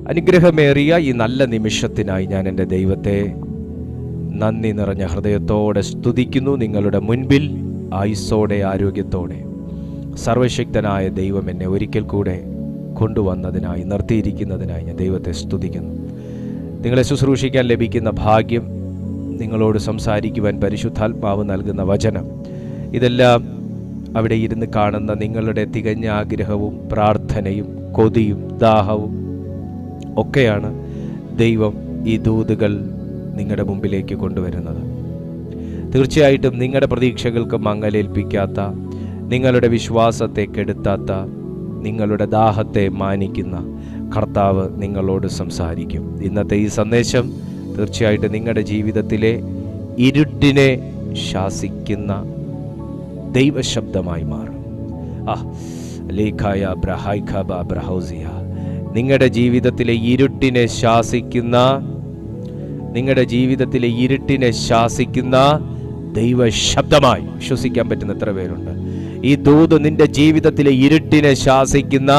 അനുഗ്രഹമേറിയ ഈ നല്ല നിമിഷത്തിനായി ഞാൻ എൻ്റെ ദൈവത്തെ നന്ദി നിറഞ്ഞ ഹൃദയത്തോടെ സ്തുതിക്കുന്നു. നിങ്ങളുടെ മുൻപിൽ ആയുസ്സോടെ ആരോഗ്യത്തോടെ സർവശക്തനായ ദൈവം എന്നെ ഒരിക്കൽ കൂടെ കൊണ്ടുവന്നതിനായി, നിർത്തിയിരിക്കുന്നതിനായി ഞാൻ ദൈവത്തെ സ്തുതിക്കുന്നു. നിങ്ങളെ ശുശ്രൂഷിക്കാൻ ലഭിക്കുന്ന ഭാഗ്യം, നിങ്ങളോട് സംസാരിക്കുവാൻ പരിശുദ്ധാത്മാവ് നൽകുന്ന വചനം, ഇതെല്ലാം അവിടെ ഇരുന്ന് കാണുന്ന നിങ്ങളുടെ തികഞ്ഞ ആഗ്രഹവും പ്രാർത്ഥനയും കൊതിയും ദാഹവും ഒക്കെയാണ് ദൈവം ഈ ദൂതുകൾ നിങ്ങളുടെ മുമ്പിലേക്ക് കൊണ്ടുവരുന്നത്. തീർച്ചയായിട്ടും നിങ്ങളുടെ പ്രതീക്ഷകൾക്ക് മങ്ങലേൽപ്പിക്കാത്ത, നിങ്ങളുടെ വിശ്വാസത്തെ കെടുത്താത്ത, നിങ്ങളുടെ ദാഹത്തെ മാനിക്കുന്ന കർത്താവ് നിങ്ങളോട് സംസാരിക്കും. ഇന്നത്തെ ഈ സന്ദേശം തീർച്ചയായിട്ടും നിങ്ങളുടെ ജീവിതത്തിലെ ഇരുട്ടിനെ ശാസിക്കുന്ന ദൈവശബ്ദമായി മാറും. നിങ്ങളുടെ ജീവിതത്തിലെ ഇരുട്ടിനെ ശാസിക്കുന്ന, നിങ്ങളുടെ ജീവിതത്തിലെ ഇരുട്ടിനെ ശാസിക്കുന്ന ദൈവശബ്ദമായി. വിശ്വസിക്കാൻ പറ്റുന്ന എത്ര പേരുണ്ട്? ഈ ദൂത് നിന്റെ ജീവിതത്തിലെ ഇരുട്ടിനെ ശാസിക്കുന്ന,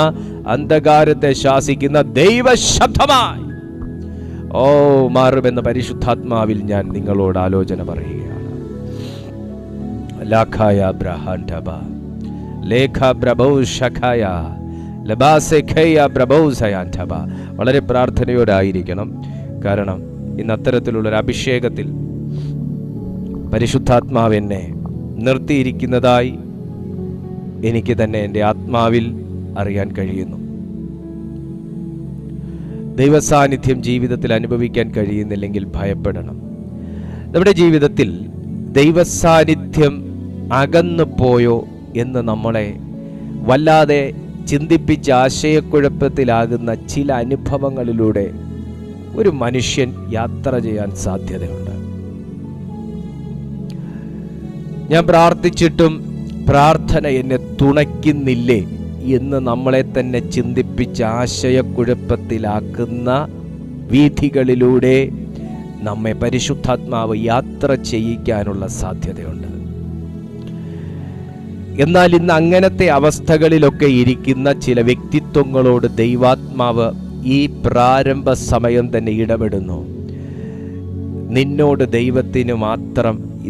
അന്ധകാരത്തെ ശാസിക്കുന്ന ദൈവശബ്ദമായി മാറുമെന്ന പരിശുദ്ധാത്മാവിൽ ഞാൻ നിങ്ങളോട് ആലോചന പറയുകയാണ്. വളരെ പ്രാർത്ഥനയോടായിരിക്കണം. കാരണം ഇന്ന് അത്തരത്തിലുള്ളൊരു അഭിഷേകത്തിൽ പരിശുദ്ധാത്മാവ് എന്നെ നിർത്തിയിരിക്കുന്നതായി എനിക്ക് തന്നെ എൻ്റെ ആത്മാവിൽ അറിയാൻ കഴിയുന്നു. ദൈവസാന്നിധ്യം ജീവിതത്തിൽ അനുഭവിക്കാൻ കഴിയുന്നില്ലെങ്കിൽ ഭയപ്പെടണം. നമ്മുടെ ജീവിതത്തിൽ ദൈവസാന്നിധ്യം അകന്നു പോയോ എന്ന് നമ്മളെ വല്ലാതെ ചിന്തിപ്പിച്ച് ആശയക്കുഴപ്പത്തിലാകുന്ന ചില അനുഭവങ്ങളിലൂടെ ഒരു മനുഷ്യൻ യാത്ര ചെയ്യാൻ സാധ്യതയുണ്ട്. ഞാൻ പ്രാർത്ഥിച്ചിട്ടും പ്രാർത്ഥന എന്നെ തുണയ്ക്കുന്നില്ലേ എന്ന് നമ്മളെ തന്നെ ചിന്തിപ്പിച്ച് ആശയക്കുഴപ്പത്തിലാക്കുന്ന വീഥികളിലൂടെ നമ്മെ പരിശുദ്ധാത്മാവ് യാത്ര ചെയ്യിക്കാനുള്ള സാധ്യതയുണ്ട്. എന്നാൽ ഇന്ന് അങ്ങനത്തെ അവസ്ഥകളിലൊക്കെ ഇരിക്കുന്ന ചില വ്യക്തിത്വങ്ങളോട് ദൈവാത്മാവ് ഈ പ്രാരംഭ സമയം തന്നെ ഇടപെടുന്നു.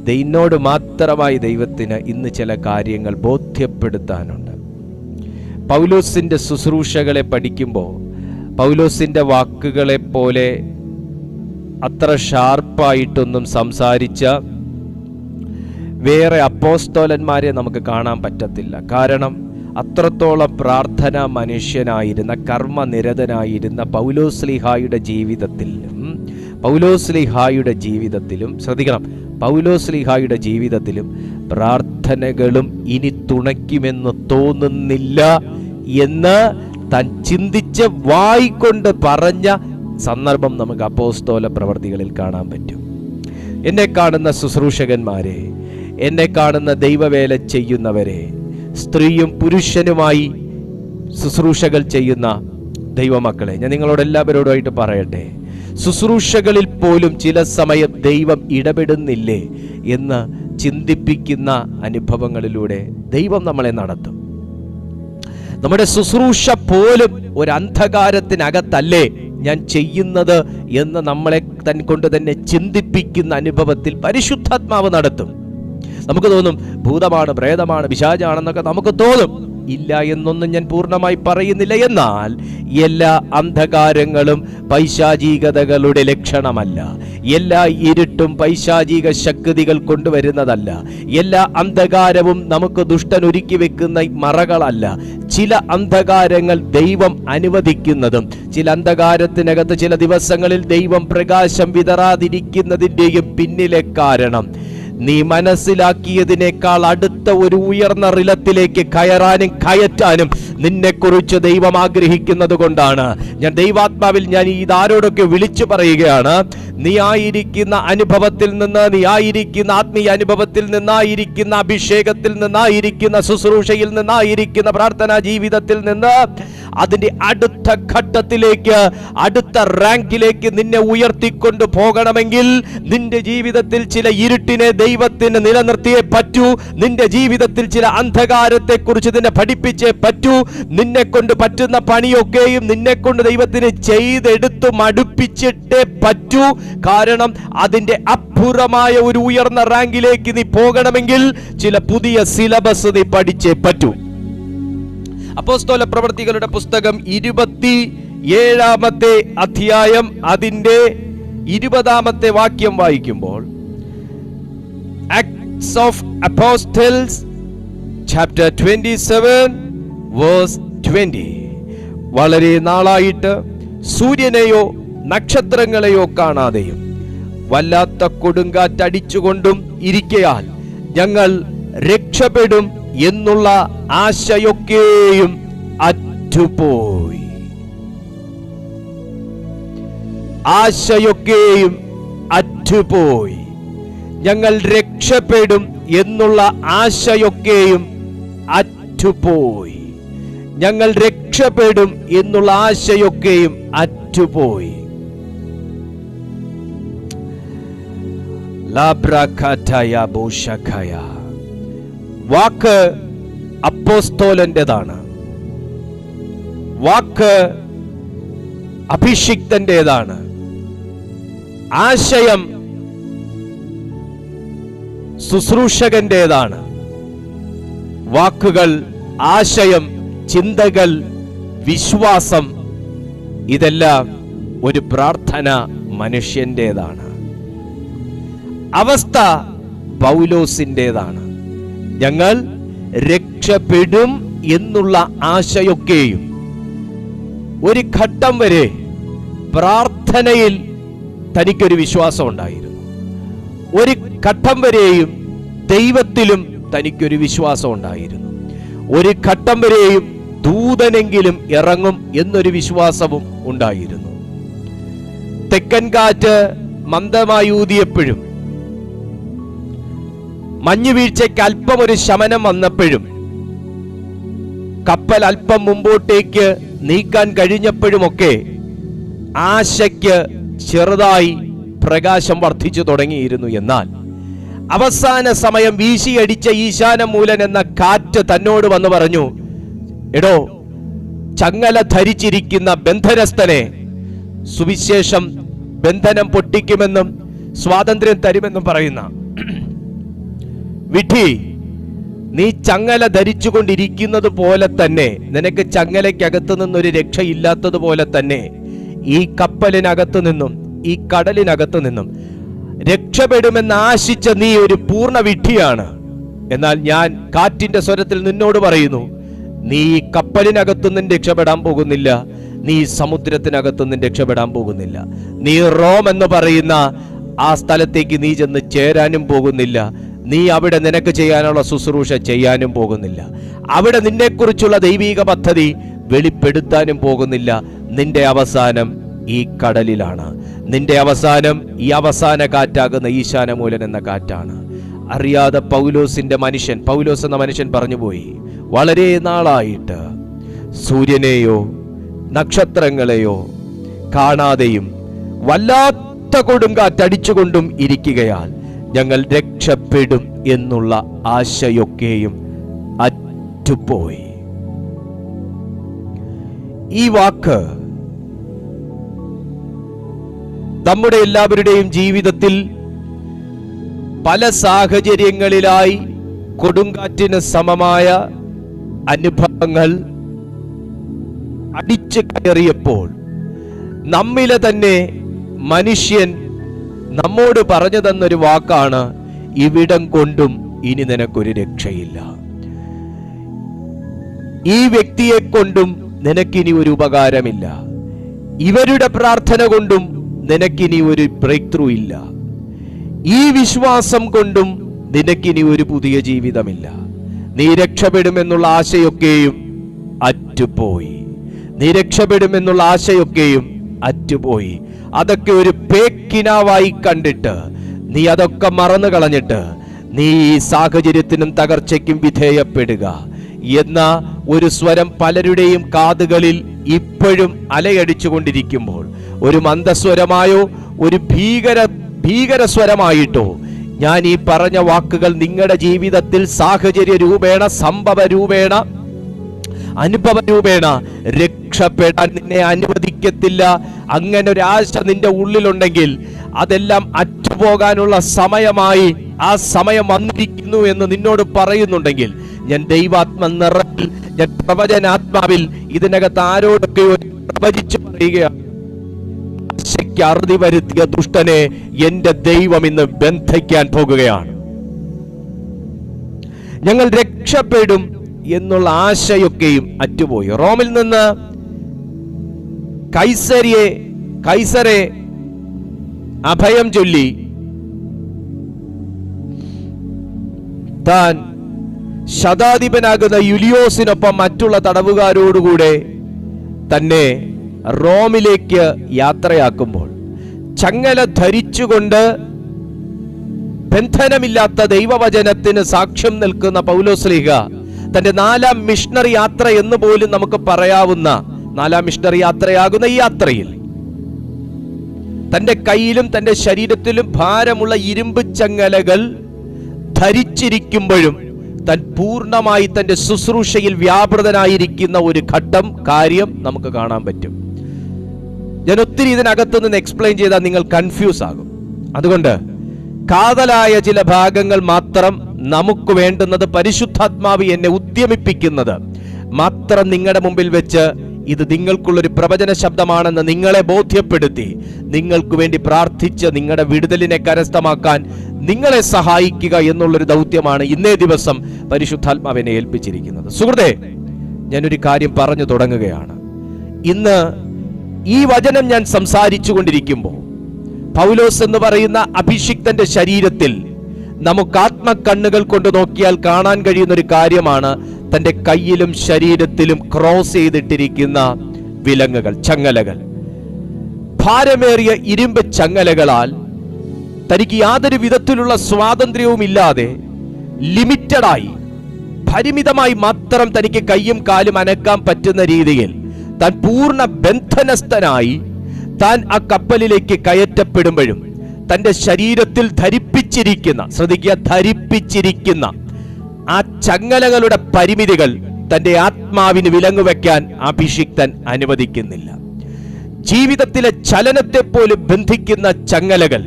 നിന്നോട് മാത്രമായി ദൈവത്തിന് ഇന്ന് ചില കാര്യങ്ങൾ ബോധ്യപ്പെടുത്താനുണ്ട്. പൗലോസിന്റെ ശുശ്രൂഷകളെ പഠിക്കുമ്പോൾ പൗലോസിന്റെ വാക്കുകളെ പോലെ അത്ര ഷാർപ്പായിട്ടൊന്നും സംസാരിച്ച വേറെ അപ്പോസ്തലന്മാരെ നമുക്ക് കാണാൻ പറ്റത്തില്ല. കാരണം അത്രത്തോളം പ്രാർത്ഥന മനുഷ്യനായിരുന്ന, കർമ്മനിരതനായിരുന്ന പൗലോസ്ലീഹായുടെ ജീവിതത്തിലും ശ്രദ്ധിക്കണം, പൗലോസ്ലീഹായുടെ ജീവിതത്തിലും പ്രാർത്ഥനകളും ഇനി തുണയ്ക്കുമെന്ന് തോന്നുന്നില്ല എന്ന് താൻ ചിന്തിച്ച് വായിക്കൊണ്ട് പറഞ്ഞ സന്ദർഭം നമുക്ക് അപ്പോസ്തല പ്രവർത്തികളിൽ കാണാൻ പറ്റും. എന്നെ കാണുന്ന ശുശ്രൂഷകന്മാരെ, എന്നെ കാണുന്ന ദൈവവേല ചെയ്യുന്നവരെ, സ്ത്രീയും പുരുഷനുമായി ശുശ്രൂഷകൾ ചെയ്യുന്ന ദൈവമക്കളെ, ഞാൻ നിങ്ങളോട് എല്ലാവരോടുമായിട്ട് പറയട്ടെ, ശുശ്രൂഷകളിൽ പോലും ചില സമയം ദൈവം ഇടപെടുന്നില്ലേ എന്ന് ചിന്തിപ്പിക്കുന്ന അനുഭവങ്ങളിലൂടെ ദൈവം നമ്മളെ നടത്തും. നമ്മുടെ ശുശ്രൂഷ പോലും ഒരു അന്ധകാരത്തിനകത്തല്ലേ ഞാൻ ചെയ്യുന്നത് എന്ന് നമ്മളെ കൊണ്ട് തന്നെ ചിന്തിപ്പിക്കുന്ന അനുഭവത്തിൽ പരിശുദ്ധാത്മാവ് നടത്തും. നമുക്ക് തോന്നും ഭൂതമാണ്, പ്രേതമാണ്, പിശാചാണെന്നൊക്കെ നമുക്ക് തോന്നും. ഇല്ല എന്നൊന്നും ഞാൻ പൂർണ്ണമായി പറയുന്നില്ല. എന്നാൽ എല്ലാ അന്ധകാരങ്ങളും പൈശാചികതകളുടെ ലക്ഷണമല്ല. എല്ലാ ഇരുട്ടും പൈശാചിക ശക്തികൾ കൊണ്ടുവരുന്നതല്ല. എല്ലാ അന്ധകാരവും നമുക്ക് ദുഷ്ടൻ ഒരുക്കി വെക്കുന്ന മറകളല്ല. ചില അന്ധകാരങ്ങൾ ദൈവം അനുവദിക്കുന്നതും, ചില അന്ധകാരത്തിനകത്ത് ചില ദിവസങ്ങളിൽ ദൈവം പ്രകാശം വിതറാതിരിക്കുന്നതിൻ്റെയും പിന്നിലെ കാരണം നീ മനസ്സിലാക്കിയതിനേക്കാൾ അടുത്ത ഒരു ഉയർന്ന റിലത്തിലേക്ക് കയറാനും കയറ്റാനും നിന്നെക്കുറിച്ച് ദൈവം ആഗ്രഹിക്കുന്നത് കൊണ്ടാണ്. ഞാൻ ദൈവാത്മാവിൽ ഞാൻ ഇതാരോടൊക്കെ വിളിച്ചു പറയുകയാണ്, നീ ആയിരിക്കുന്ന അനുഭവത്തിൽ നിന്ന്, നീ ആയിരിക്കുന്ന ആത്മീയ അനുഭവത്തിൽ നിന്നായിരിക്കുന്ന അഭിഷേകത്തിൽ നിന്നായിരിക്കുന്ന ശുശ്രൂഷയിൽ നിന്നായിരിക്കുന്ന പ്രാർത്ഥനാ ജീവിതത്തിൽ നിന്ന് അതിന്റെ അടുത്ത ഘട്ടത്തിലേക്ക്, അടുത്ത റാങ്കിലേക്ക് നിന്നെ ഉയർത്തിക്കൊണ്ട് പോകണമെങ്കിൽ നിന്റെ ജീവിതത്തിൽ ചില ഇരുട്ടിനെ ദൈവത്തിന് നിലനിർത്തിയേ പറ്റൂ. നിന്റെ ജീവിതത്തിൽ ചില അന്ധകാരത്തെ കുറിച്ച് നിന്നെ പഠിപ്പിച്ചേ പറ്റൂ. നിന്നെ കൊണ്ട് പറ്റുന്ന പണിയൊക്കെയും നിന്നെ കൊണ്ട് ദൈവത്തിന് ചെയ്തെടുത്തു മടുപ്പിച്ചിട്ടേ പറ്റൂ. കാരണം അതിന്റെ അപ്പുറമായ ഒരു ഉയർന്ന റാങ്കിലേക്ക് നീ പോകണമെങ്കിൽ ചില പുതിയ സിലബസ് നീ പഠിച്ചേ പറ്റൂ. അപ്പോസ്തല പ്രവൃത്തികളുടെ പുസ്തകം 27-ാമത്തെ അധ്യായം അതിന്റെ 20-ാമത്തെ വാക്യം വായിക്കുമ്പോൾ, Acts of Apostles chapter 27 verse 20, വളരെ നാളായിട്ട് സൂര്യനെയോ നക്ഷത്രങ്ങളെയോ കാണാതെയും വല്ലാത്ത കൊടുങ്കാറ്റടിച്ചുകൊണ്ടും ഇരിക്കയാൽ ഞങ്ങൾ രക്ഷപ്പെടും എന്നുള്ള ആശയൊക്കെയും അറ്റുപോയി. ആശയൊക്കെയും അറ്റുപോയി. ഞങ്ങൾ രക്ഷപ്പെടും എന്നുള്ള ആശയൊക്കെയും അറ്റുപോയി. ഞങ്ങൾ രക്ഷപ്പെടും എന്നുള്ള ആശയൊക്കെയും അറ്റുപോയി. വാക്ക് അപ്പോസ്തോലന്റേതാണ്. വാക്ക് അഭിഷിക്തന്റേതാണ്. ആശയം ശുശ്രൂഷകന്റേതാണ്. വാക്കുകൾ, ആശയം, ചിന്തകൾ, വിശ്വാസം, ഇതെല്ലാം ഒരു പ്രാർത്ഥന മനുഷ്യന്റേതാണ്. അവസ്ഥ പൗലോസിന്റേതാണ്. ഞങ്ങൾ രക്ഷപ്പെടും എന്നുള്ള ആശയൊക്കെയും ഒരു ഘട്ടം വരെ പ്രാർത്ഥനയിൽ തനിക്കൊരു വിശ്വാസം ഉണ്ടായിരുന്നു. ഒരു ഘട്ടം വരെയും ദൈവത്തിലും തനിക്കൊരു വിശ്വാസം ഉണ്ടായിരുന്നു. ഒരു ഘട്ടം വരെയും ദൂതനെങ്കിലും ഇറങ്ങും എന്നൊരു വിശ്വാസവും ഉണ്ടായിരുന്നു. തെക്കൻ കാറ്റ് മന്ദമായി ഊതിയപ്പോഴും മഞ്ഞുവീഴ്ചയ്ക്ക് അല്പം ഒരു ശമനം വന്നപ്പോഴും കപ്പൽ അല്പം മുമ്പോട്ടേക്ക് നീക്കാൻ കഴിഞ്ഞപ്പോഴുമൊക്കെ ആശയ്ക്ക് ചെറുതായി പ്രകാശം വർദ്ധിച്ചു തുടങ്ങിയിരുന്നു. എന്നാൽ അവസാന സമയം വീശിയടിച്ച ഈശാനമൂലൻ എന്ന കാറ്റ് തന്നോട് വന്ന് പറഞ്ഞു, എടോ, ചങ്ങല ധരിച്ചിരിക്കുന്ന ബന്ധനസ്ഥനെ സുവിശേഷം ബന്ധനം പൊട്ടിക്കുമെന്നും സ്വാതന്ത്ര്യം തരുമെന്നും പറയുന്ന വിധി, നീ ചങ്ങല ധരിച്ചുകൊണ്ടിരിക്കുന്നത് പോലെ തന്നെ, നിനക്ക് ചങ്ങലയ്ക്കകത്ത് നിന്നൊരു രക്ഷയില്ലാത്തതുപോലെ തന്നെ ഈ കപ്പലിനകത്ത് നിന്നും ഈ കടലിനകത്ത് നിന്നും രക്ഷപ്പെടുമെന്ന് ആശിച്ച നീ ഒരു പൂർണ്ണ വിഡ്ഢിയാണ്. എന്നാൽ ഞാൻ കാറ്റിന്റെ സ്വരത്തിൽ നിന്നോട് പറയുന്നു, നീ ഈ കപ്പലിനകത്തുനിന്നും രക്ഷപ്പെടാൻ പോകുന്നില്ല. നീ സമുദ്രത്തിനകത്തുനിന്നും രക്ഷപ്പെടാൻ പോകുന്നില്ല. നീ റോം എന്ന് പറയുന്ന ആ സ്ഥലത്തേക്ക് നീ ചെന്ന് ചേരാനും പോകുന്നില്ല. നീ അവിടെ നിനക്ക് ചെയ്യാനുള്ള ശുശ്രൂഷ ചെയ്യാനും പോകുന്നില്ല. അവിടെ നിന്നെക്കുറിച്ചുള്ള ദൈവീക പദ്ധതി വെളിപ്പെടുത്താനും പോകുന്നില്ല. നിന്റെ അവസാനം ഈ കടലിലാണ്. നിന്റെ അവസാനം ഈ അവസാന കാറ്റാകുന്ന ഈശാനമൂലൻ എന്ന കാറ്റാണ്. അറിയാതെ പൗലോസ് എന്ന മനുഷ്യൻ പറഞ്ഞുപോയി, വളരെ നാളായിട്ട് സൂര്യനെയോ നക്ഷത്രങ്ങളെയോ കാണാതെയും വല്ലാത്ത കൊടുങ്കാറ്റടിച്ചുകൊണ്ടും ഇരിക്കുകയാൽ ഞങ്ങൾ രക്ഷപ്പെടും എന്നുള്ള ആശയൊക്കെയും അറ്റുപോയി. ഈ വാക്ക് നമ്മുടെ എല്ലാവരുടെയും ജീവിതത്തിൽ പല സാഹചര്യങ്ങളിലായി കൊടുങ്കാറ്റിന് സമമായ അനുഭവങ്ങൾ അടിച്ചു കയറിയപ്പോൾ നമ്മിലെ തന്നെ മനുഷ്യൻ നമ്മോട് പറഞ്ഞു തന്നൊരു വാക്കാണ്, ഇവിടം കൊണ്ടും ഇനി നിനക്കൊരു രക്ഷയില്ല. ഈ വ്യക്തിയെ കൊണ്ടും നിനക്കിനി ഒരു ഉപകാരമില്ല. ഇവരുടെ പ്രാർത്ഥന കൊണ്ടും നിനക്കിനി ഒരു ബ്രേക്ക് ത്രൂ ഇല്ല. ഈ വിശ്വാസം കൊണ്ടും നിനക്കിനി ഒരു പുതിയ ജീവിതമില്ല. നീ രക്ഷപ്പെടുമെന്നുള്ള ആശയൊക്കെയും അറ്റുപോയി. നീ രക്ഷപ്പെടുമെന്നുള്ള ആശയൊക്കെയും അറ്റുപോയി. അതൊക്കെ ഒരു പേക്കിനാവായി കണ്ടിട്ട് നീ അതൊക്കെ മറന്നു കളഞ്ഞിട്ട് നീ ഈ സാഹചര്യത്തിനും തകർച്ചയ്ക്കും വിധേയപ്പെടുക. എന്ന ഒരു സ്വരം പലരുടെയും കാതുകളിൽ ഇപ്പോഴും അലയടിച്ചുകൊണ്ടിരിക്കുമ്പോൾ, ഒരു മന്ദസ്വരമായോ ഒരു ഭീകര സ്വരമായിട്ടോ ഞാൻ ഈ പറഞ്ഞ വാക്കുകൾ നിങ്ങളുടെ ജീവിതത്തിൽ സാഹചര്യ രൂപേണ, സംഭവ രൂപേണ, അനുഭവ രൂപേണ രക്ഷപ്പെടാൻ നിന്നെ അനുവദിക്കത്തില്ല. അങ്ങനെ ഒരു ആശ നിന്റെ ഉള്ളിലുണ്ടെങ്കിൽ അതെല്ലാം അറ്റുപോകാനുള്ള സമയമായി, ആ സമയം വന്നിരിക്കുന്നു എന്ന് നിന്നോട് പറയുന്നുണ്ടെങ്കിൽ, ഞാൻ ദൈവാത്മ നിറവിൽ, ഞാൻ പ്രവചനാത്മാവിൽ ഇതിനകത്ത് ആരോടൊക്കെ പ്രവചിച്ചു പറയുകയാണ്, ആശയ്ക്ക് അറുതി വരുത്തിയ ദുഷ്ടനെ എന്റെ ദൈവം ഇന്ന് ബന്ധിക്കാൻ പോകുകയാണ്. ഞങ്ങൾ രക്ഷപ്പെടും എന്നുള്ള ആശയൊക്കെയും അറ്റുപോയി. റോമിൽ നിന്ന് കൈസരെ അഭയം ചൊല്ലി താൻ ശതാധിപനാകുന്ന യുലിയോസിനൊപ്പം മറ്റുള്ള തടവുകാരോടുകൂടെ തന്നെ റോമിലേക്ക് യാത്രയാക്കുമ്പോൾ, ചങ്ങല ധരിച്ചുകൊണ്ട് ബന്ധനമില്ലാത്ത ദൈവവചനത്തിന് സാക്ഷ്യം നിൽക്കുന്ന പൗലോസ്ലീഹ തന്റെ 4ാം മിഷണറി യാത്ര എന്ന് പോലും നമുക്ക് പറയാവുന്ന 4ാം മിഷണറി യാത്രയാകുന്ന ഈ യാത്രയിൽ തന്റെ കയ്യിലും തന്റെ ശരീരത്തിലും ഭാരമുള്ള ഇരുമ്പ് ചങ്ങലകൾ ധരിച്ചിരിക്കുമ്പോഴും താൻ പൂർണ്ണമായി തന്റെ ശുശ്രൂഷയിൽ വ്യാപൃതനായിരിക്കുന്ന ഒരു കാര്യം നമുക്ക് കാണാൻ പറ്റും. ഞാൻ ഒത്തിരി ഇതിനകത്തു നിന്ന് എക്സ്പ്ലെയിൻ ചെയ്താൽ നിങ്ങൾ കൺഫ്യൂസ് ആകും. അതുകൊണ്ട് കാതലായ ചില ഭാഗങ്ങൾ മാത്രം നമുക്ക് വേണ്ടുന്നത്, പരിശുദ്ധാത്മാവ് എന്നെ ഉദ്യമിപ്പിക്കുന്നത് മാത്രം നിങ്ങളുടെ മുമ്പിൽ വെച്ച് ഇത് നിങ്ങൾക്കുള്ളൊരു പ്രവചന ശബ്ദമാണെന്ന് നിങ്ങളെ ബോധ്യപ്പെടുത്തി നിങ്ങൾക്ക് വേണ്ടി പ്രാർത്ഥിച്ച് നിങ്ങളുടെ വിടുതലിനെ കരസ്ഥമാക്കാൻ നിങ്ങളെ സഹായിക്കുക എന്നുള്ളൊരു ദൗത്യമാണ് ഇന്നേ ദിവസം പരിശുദ്ധാത്മാവിനെ ഏൽപ്പിച്ചിരിക്കുന്നത്. സുഹൃത്തേ, ഞാനൊരു കാര്യം പറഞ്ഞു തുടങ്ങുകയാണ്. ഇന്ന് ഈ വചനം ഞാൻ സംസാരിച്ചു കൊണ്ടിരിക്കുമ്പോൾ പൗലോസ് എന്ന് പറയുന്ന അഭിഷിക്തന്റെ ശരീരത്തിൽ നമുക്ക് ആത്മകണ്ണുകൾ കൊണ്ട് നോക്കിയാൽ കാണാൻ കഴിയുന്ന ഒരു കാര്യമാണ് തന്റെ കയ്യിലും ശരീരത്തിലും ക്രോസ് ചെയ്തിട്ടിരിക്കുന്ന വിലങ്ങുകൾ, ചങ്ങലകൾ. ഭാരമേറിയ ഇരുമ്പ് ചങ്ങലകളാൽ തനിക്ക് യാതൊരു വിധത്തിലുള്ള സ്വാതന്ത്ര്യവും ഇല്ലാതെ ലിമിറ്റഡായി, പരിമിതമായി മാത്രം തനിക്ക് കയ്യും കാലും അനക്കാൻ പറ്റുന്ന രീതിയിൽ താൻ പൂർണ്ണ ബന്ധനസ്ഥനായി താൻ ആ കപ്പലിലേക്ക് കയറ്റപ്പെടുമ്പോഴും തന്റെ ശരീരത്തിൽ ധരിപ്പിച്ചിരിക്കുന്ന, ശ്രദ്ധിക്കുക, ധരിപ്പിച്ചിരിക്കുന്ന ആ ചങ്ങലകളുടെ പരിമിതികൾ തന്റെ ആത്മാവിന് വിലങ്ങുവെക്കാൻ അഭിഷിക്തൻ അനുവദിക്കുന്നില്ല. ജീവിതത്തിലെ ചലനത്തെ പോലും ബന്ധിക്കുന്ന ചങ്ങലകൾ,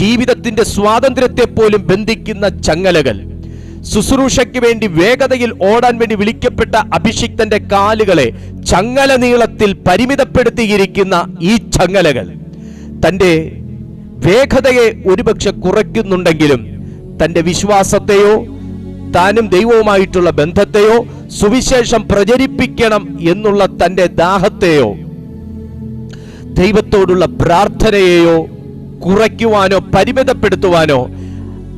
ജീവിതത്തിന്റെ സ്വാതന്ത്ര്യത്തെ പോലും ബന്ധിക്കുന്ന ചങ്ങലകൾ, ശുശ്രൂഷയ്ക്ക് വേണ്ടി വേഗതയിൽ ഓടാൻ വേണ്ടി വിളിക്കപ്പെട്ട അഭിഷിക്തന്റെ കാലുകളെ ചങ്ങല നീളത്തിൽ പരിമിതപ്പെടുത്തിയിരിക്കുന്ന ഈ ചങ്ങലകൾ തന്റെ വേഗതയെ ഒരുപക്ഷെ കുറയ്ക്കുന്നുണ്ടെങ്കിലും തന്റെ വിശ്വാസത്തെയോ താനും ദൈവവുമായിട്ടുള്ള ബന്ധത്തെയോ സുവിശേഷം പ്രചരിപ്പിക്കണം എന്നുള്ള തന്റെ ദാഹത്തെയോ ദൈവത്തോടുള്ള പ്രാർത്ഥനയെയോ കുറയ്ക്കുവാനോ പരിമിതപ്പെടുത്തുവാനോ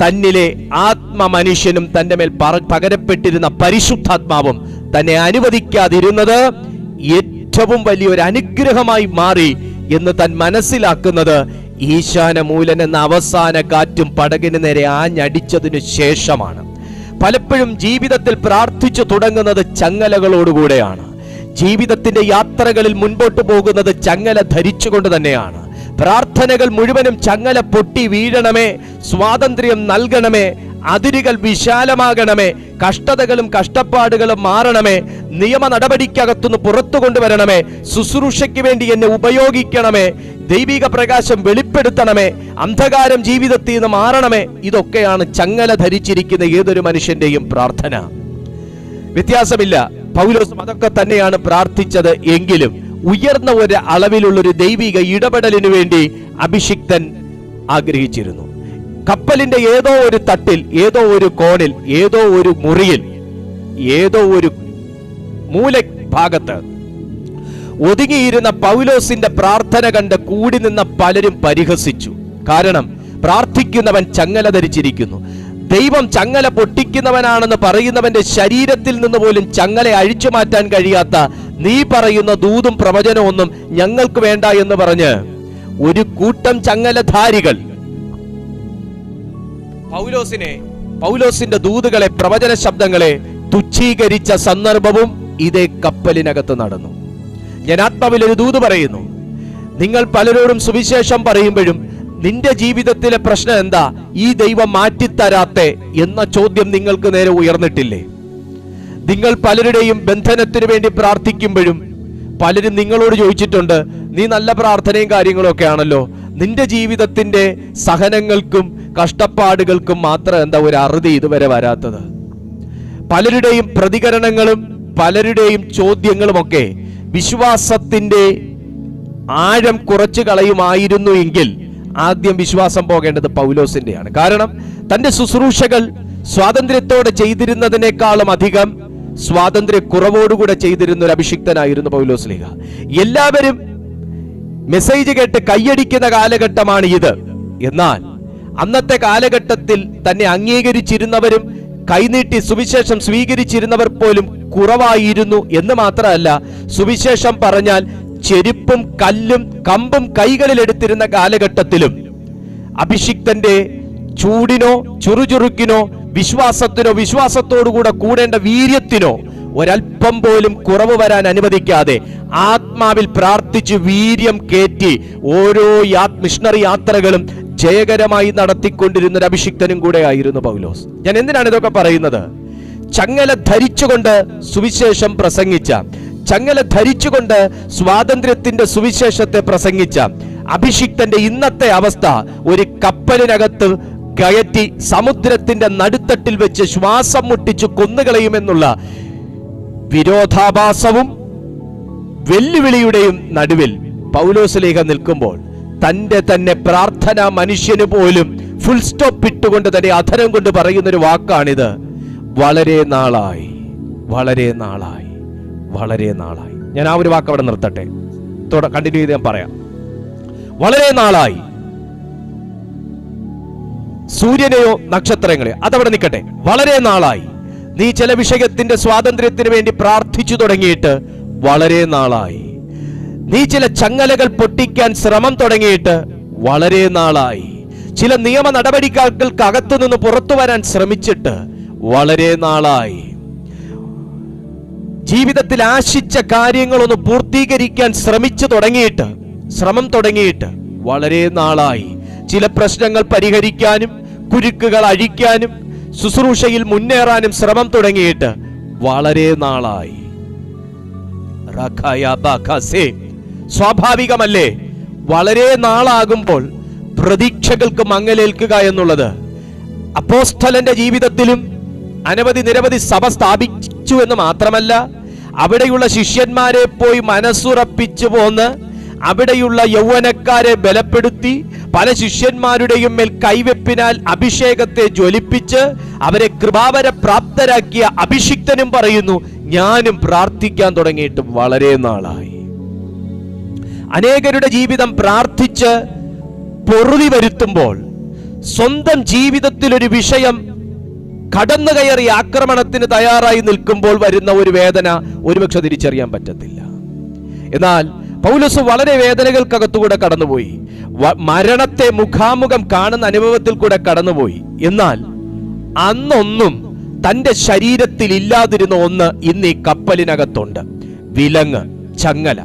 തന്നിലെ ആത്മമനുഷ്യനും തന്റെ മേൽ പകരപ്പെട്ടിരുന്ന പരിശുദ്ധാത്മാവും തന്നെ അനുവദിക്കാതിരുന്നത് ഏറ്റവും വലിയൊരു അനുഗ്രഹമായി മാറി എന്ന് താൻ മനസ്സിലാക്കുന്നത് ഈശാനമൂലൻ എന്ന അവസാന കാറ്റും പടകിന് നേരെ ആഞ്ഞടിച്ചതിനു ശേഷമാണ്. പലപ്പോഴും ജീവിതത്തിൽ പ്രാർത്ഥിച്ചു തുടങ്ങുന്നത് ചങ്ങലകളോടുകൂടെയാണ്. ജീവിതത്തിന്റെ യാത്രകളിൽ മുൻപോട്ട് പോകുന്നത് ചങ്ങല ധരിച്ചുകൊണ്ട് തന്നെയാണ്. പ്രാർത്ഥനകൾ മുഴുവനും ചങ്ങല പൊട്ടി വീഴണമേ, സ്വാതന്ത്ര്യം നൽകണമേ, അതിരുകൾ വിശാലമാകണമേ, കഷ്ടതകളും കഷ്ടപ്പാടുകളും മാറണമേ, നിയമ നടപടിക്കകത്തുനിന്ന് പുറത്തു കൊണ്ടുവരണമേ, ശുശ്രൂഷയ്ക്ക് വേണ്ടി എന്നെ ഉപയോഗിക്കണമേ, ദൈവിക പ്രകാശം വെളിപ്പെടുത്തണമേ, അന്ധകാരം ജീവിതത്തിൽ നിന്ന് മാറണമേ. ഇതൊക്കെയാണ് ചങ്ങല ധരിച്ചിരിക്കുന്ന ഏതൊരു മനുഷ്യന്റെയും പ്രാർത്ഥന. വ്യത്യാസമില്ല, പൗലോസും അതൊക്കെ തന്നെയാണ് പ്രാർത്ഥിച്ചത്. എങ്കിലും ഉയർന്ന ഒരു അളവിലുള്ളൊരു ദൈവിക ഇടപെടലിനു വേണ്ടി അഭിഷിക്തൻ ആഗ്രഹിച്ചിരുന്നു. കപ്പലിന്റെ ഏതോ ഒരു തട്ടിൽ, ഏതോ ഒരു കോണിൽ, ഏതോ ഒരു മുറിയിൽ, ഏതോ ഒരു മൂലഭാഗത്ത് ഒതുങ്ങിയിരുന്ന പൗലോസിന്റെ പ്രാർത്ഥന കണ്ട് കൂടി നിന്ന പലരും പരിഹസിച്ചു. കാരണം പ്രാർത്ഥിക്കുന്നവൻ ചങ്ങല ധരിച്ചിരിക്കുന്നു. ദൈവം ചങ്ങല പൊട്ടിക്കുന്നവനാണെന്ന് പറയുന്നവന്റെ ശരീരത്തിൽ നിന്ന് പോലും ചങ്ങല അഴിച്ചു മാറ്റാൻ കഴിയാത്ത നീ പറയുന്ന ദൂതും പ്രവചനവും ഒന്നും ഞങ്ങൾക്ക് വേണ്ട എന്ന് പറഞ്ഞ് ഒരു കൂട്ടം ചങ്ങലധാരികൾ പൗലോസിന്റെ ദൂതുകളെ, പ്രവചന ശബ്ദങ്ങളെ തുച്ഛീകരിച്ച സന്ദർഭവും ഇതേ കപ്പലിനകത്ത് നടന്നു. ഞാൻ ആത്മാവിൽ ഒരു ദൂത് പറയുന്നു. നിങ്ങൾ പലരോടും സുവിശേഷം പറയുമ്പോഴും നിന്റെ ജീവിതത്തിലെ പ്രശ്നം എന്താ, ഈ ദൈവം മാറ്റിത്തരാത്തെ എന്ന ചോദ്യം നിങ്ങൾക്ക് നേരെ ഉയർന്നിട്ടില്ലേ? നിങ്ങൾ പലരുടെയും ബന്ധനത്തിന് വേണ്ടി പ്രാർത്ഥിക്കുമ്പോഴും പലരും നിങ്ങളോട് ചോദിച്ചിട്ടുണ്ട്, നീ നല്ല പ്രാർത്ഥനയും കാര്യങ്ങളും ഒക്കെ ആണല്ലോ, നിന്റെ ജീവിതത്തിന്റെ സഹനങ്ങൾക്കും കഷ്ടപ്പാടുകൾക്കും മാത്രം എന്താ ഒരു അറുതി ഇതുവരെ വരാത്തത്? പലരുടെയും പ്രതികരണങ്ങളും പലരുടെയും ചോദ്യങ്ങളും ഒക്കെ വിശ്വാസത്തിന്റെ ആഴം കുറച്ചു കളയുമായിരുന്നു എങ്കിൽ ആദ്യം വിശ്വാസം പോകേണ്ടത് പൗലോസിന്റെയാണ്. കാരണം തന്റെ ശുശ്രൂഷകൾ സ്വാതന്ത്ര്യത്തോടെ ചെയ്തിരുന്നതിനേക്കാളും അധികം സ്വാതന്ത്ര്യക്കുറവോടുകൂടെ ചെയ്തിരുന്ന ഒരു അഭിഷിക്തനായിരുന്നു പൗലോസ് ലീഗ. എല്ലാവരും മെസ്സേജ് കേട്ട് കൈയടിക്കുന്ന കാലഘട്ടമാണ് ഇത്. എന്നാൽ അന്നത്തെ കാലഘട്ടത്തിൽ തന്നെ അംഗീകരിച്ചിരുന്നവരും കൈനീട്ടി സുവിശേഷം സ്വീകരിച്ചിരുന്നവർ പോലും കുറവായിരുന്നു എന്ന് മാത്രമല്ല, സുവിശേഷം പറഞ്ഞാൽ ചെരുപ്പും കല്ലും കമ്പും കൈകളിൽ എടുത്തിരുന്ന കാലഘട്ടത്തിലും അഭിഷിക്തന്റെ ചൂടിനോ ചുറുചുറുക്കിനോ വിശ്വാസത്തിനോ വിശ്വാസത്തോടുകൂടെ കൂടേണ്ട വീര്യത്തിനോ ഒരൽപ്പം പോലും കുറവ് വരാൻ അനുവദിക്കാതെ ആത്മാവിൽ പ്രാർത്ഥിച്ച് വീര്യം കയറ്റി ഓരോ മിഷണറി യാത്രകളും ജയകരമായി നടത്തിക്കൊണ്ടിരുന്ന ഒരു അഭിഷിക്തനും കൂടെ ആയിരുന്നു പൗലോസ്. ഞാൻ എന്തിനാണ് ഇതൊക്കെ പറയുന്നത്? ചങ്ങല ധരിച്ചുകൊണ്ട് സുവിശേഷം പ്രസംഗിച്ച, ചങ്ങല ധരിച്ചുകൊണ്ട് സ്വാതന്ത്ര്യത്തിന്റെ സുവിശേഷത്തെ പ്രസംഗിച്ച അഭിഷിക്തന്റെ ഇന്നത്തെ അവസ്ഥ ഒരു കപ്പലിനകത്ത് കയറ്റി സമുദ്രത്തിന്റെ നടുത്തട്ടിൽ വെച്ച് ശ്വാസം മുട്ടിച്ചു കൊന്നുകളയുമെന്നുള്ള വിരോധാഭാസവും വെല്ലുവിളിയുടെയും നടുവിൽ പൗലോസ് ലേഖ നിൽക്കുമ്പോൾ തന്റെ തന്നെ പ്രാർത്ഥന മനുഷ്യന് പോലും ഫുൾ സ്റ്റോപ്പ് ഇട്ടുകൊണ്ട് തന്നെ അധരം കൊണ്ട് പറയുന്നൊരു വാക്കാണിത്: വളരെ നാളായി, വളരെ നാളായി, വളരെ നാളായി. ഞാൻ ആ ഒരു വാക്ക് അവിടെ നിർത്തട്ടെ, കണ്ടിന്യൂ ചെയ്ത് ഞാൻ പറയാം. വളരെ നാളായി. സൂര്യനെയോ നക്ഷത്രങ്ങളെയോ അതവിടെ നിൽക്കട്ടെ. വളരെ നാളായി നീ ചില വിഷയത്തിന്റെ സ്വാതന്ത്ര്യത്തിന് വേണ്ടി പ്രാർത്ഥിച്ചു തുടങ്ങിയിട്ട് വളരെ നാളായി. നീ ചില ചങ്ങലകൾ പൊട്ടിക്കാൻ ശ്രമം തുടങ്ങിയിട്ട് വളരെ നാളായി. ചില നിയമ നടപടികൾക്ക് അകത്തു നിന്ന് പുറത്തു വരാൻ ശ്രമിച്ചിട്ട് വളരെ നാളായി. ജീവിതത്തിൽ ആശിച്ച കാര്യങ്ങളൊന്ന് പൂർത്തീകരിക്കാൻ ശ്രമം തുടങ്ങിയിട്ട് വളരെ നാളായി. ചില പ്രശ്നങ്ങൾ പരിഹരിക്കാനും കുരുക്കുകൾ അഴിക്കാനും ശുശ്രൂഷയിൽ മുന്നേറാനും ശ്രമം തുടങ്ങിയിട്ട് വളരെ നാളായി. സ്വാഭാവികമല്ലേ വളരെ നാളാകുമ്പോൾ പ്രതീക്ഷകൾക്ക് മങ്ങലേൽക്കുക എന്നുള്ളത്? അപ്പോസ്തലന്റെ ജീവിതത്തിലും നിരവധി സഭ സ്ഥാപിച്ചു എന്ന് മാത്രമല്ല, അവിടെയുള്ള ശിഷ്യന്മാരെ പോയി മനസ്സുറപ്പിച്ചു പോന്ന് അവിടെയുള്ള യൗവനക്കാരെ ബലപ്പെടുത്തി പല ശിഷ്യന്മാരുടെയും മേൽ കൈവെപ്പിനാൽ അഭിഷേകത്തെ ജ്വലിപ്പിച്ച് അവരെ കൃപാവര പ്രാപ്തരാക്കിയ അഭിഷിക്തനും പറയുന്നു, ഞാനും പ്രാർത്ഥിക്കാൻ തുടങ്ങിയിട്ട് വളരെ നാളായി. അനേകരുടെ ജീവിതം പ്രാർത്ഥിച്ച് പൊറുതി വരുത്തുമ്പോൾ സ്വന്തം ജീവിതത്തിൽ ഒരു വിഷയം കടന്നു കയറി ആക്രമണത്തിന് തയ്യാറായി നിൽക്കുമ്പോൾ വരുന്ന ഒരു വേദന ഒരുപക്ഷെ തിരിച്ചറിയാൻ പറ്റത്തില്ല. എന്നാൽ പൗലോസ് വളരെ വേദനകൾക്കകത്തുകൂടെ കടന്നുപോയി. മരണത്തെ മുഖാമുഖം കാണുന്ന അനുഭവത്തിൽ കൂടെ കടന്നുപോയി. എന്നാൽ അന്നൊന്നും തന്റെ ശരീരത്തിൽ ഇല്ലാതിരുന്ന ഒന്ന് ഇന്ന് ഈ കപ്പലിനകത്തുണ്ട്: വിലങ്ങ്, ചങ്ങല.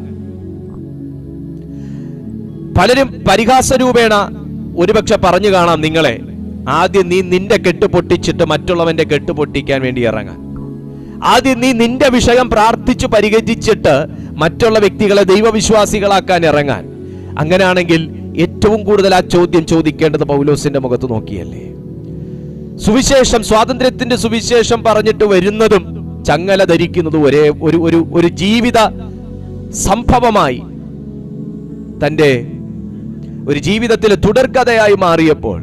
പലരും പരിഹാസരൂപേണ ഒരുപക്ഷെ പറഞ്ഞു കാണാം നിങ്ങളെ, ആദ്യം നീ നിന്റെ കെട്ട് പൊട്ടിച്ചിട്ട് മറ്റുള്ളവന്റെ കെട്ട് പൊട്ടിക്കാൻ വേണ്ടി ഇറങ്ങാൻ. ആദ്യം നീ നിന്റെ വിഷയം പ്രാർത്ഥിച്ചു പരിഹരിച്ചിട്ട് മറ്റുള്ള വ്യക്തികളെ ദൈവവിശ്വാസികളാക്കാൻ ഇറങ്ങാൻ. അങ്ങനെയാണെങ്കിൽ ഏറ്റവും കൂടുതൽ ആ ചോദ്യം ചോദിക്കേണ്ടത് പൗലോസിന്റെ മുഖത്ത് നോക്കിയല്ലേ? സുവിശേഷം, സ്വാതന്ത്ര്യത്തിന്റെ സുവിശേഷം പറഞ്ഞിട്ട് വരുന്നതും ചങ്ങല ധരിക്കുന്നതും ഒരേ ഒരു ജീവിത സംഭവമായി തന്റെ ഒരു ജീവിതത്തിലെ തുടർക്കഥയായി മാറിയപ്പോൾ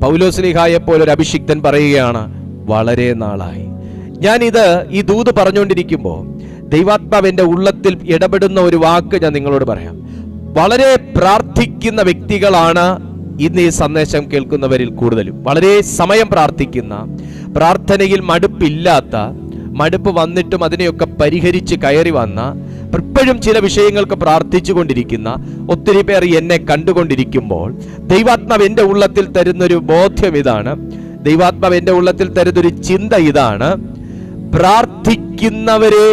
പൗലോസ്ലീഹായെപ്പോലെ ഒരു അഭിഷിക്തൻ പറയുകയാണ്, വളരെ നാളായി. ഈ ദൂത് പറഞ്ഞുകൊണ്ടിരിക്കുമ്പോൾ ദൈവാത്മാവിന്റെ ഉള്ളത്തിൽ ഇടപെടുന്ന ഒരു വാക്ക് ഞാൻ നിങ്ങളോട് പറയാം. വളരെ പ്രാർത്ഥിക്കുന്ന വ്യക്തികളാണ് ഇന്ന് ഈ സന്ദേശം കേൾക്കുന്നവരിൽ കൂടുതലും. വളരെ സമയം പ്രാർത്ഥിക്കുന്ന, പ്രാർത്ഥനയിൽ മടുപ്പില്ലാത്ത, മടുപ്പ് വന്നിട്ടും അതിനെയൊക്കെ പരിഹരിച്ച് കയറി വന്ന, ഇപ്പോഴും ചില വിഷയങ്ങൾക്ക് പ്രാർത്ഥിച്ചു കൊണ്ടിരിക്കുന്ന ഒത്തിരി പേർ എന്നെ കണ്ടുകൊണ്ടിരിക്കുമ്പോൾ ദൈവാത്മാവ് എൻ്റെ ഉള്ളത്തിൽ തരുന്നൊരു ബോധ്യം ഇതാണ്, ദൈവാത്മാവ് എൻ്റെ ഉള്ളത്തിൽ തരുന്നൊരു ചിന്ത ഇതാണ്: പ്രാർത്ഥിക്കുന്നവരെ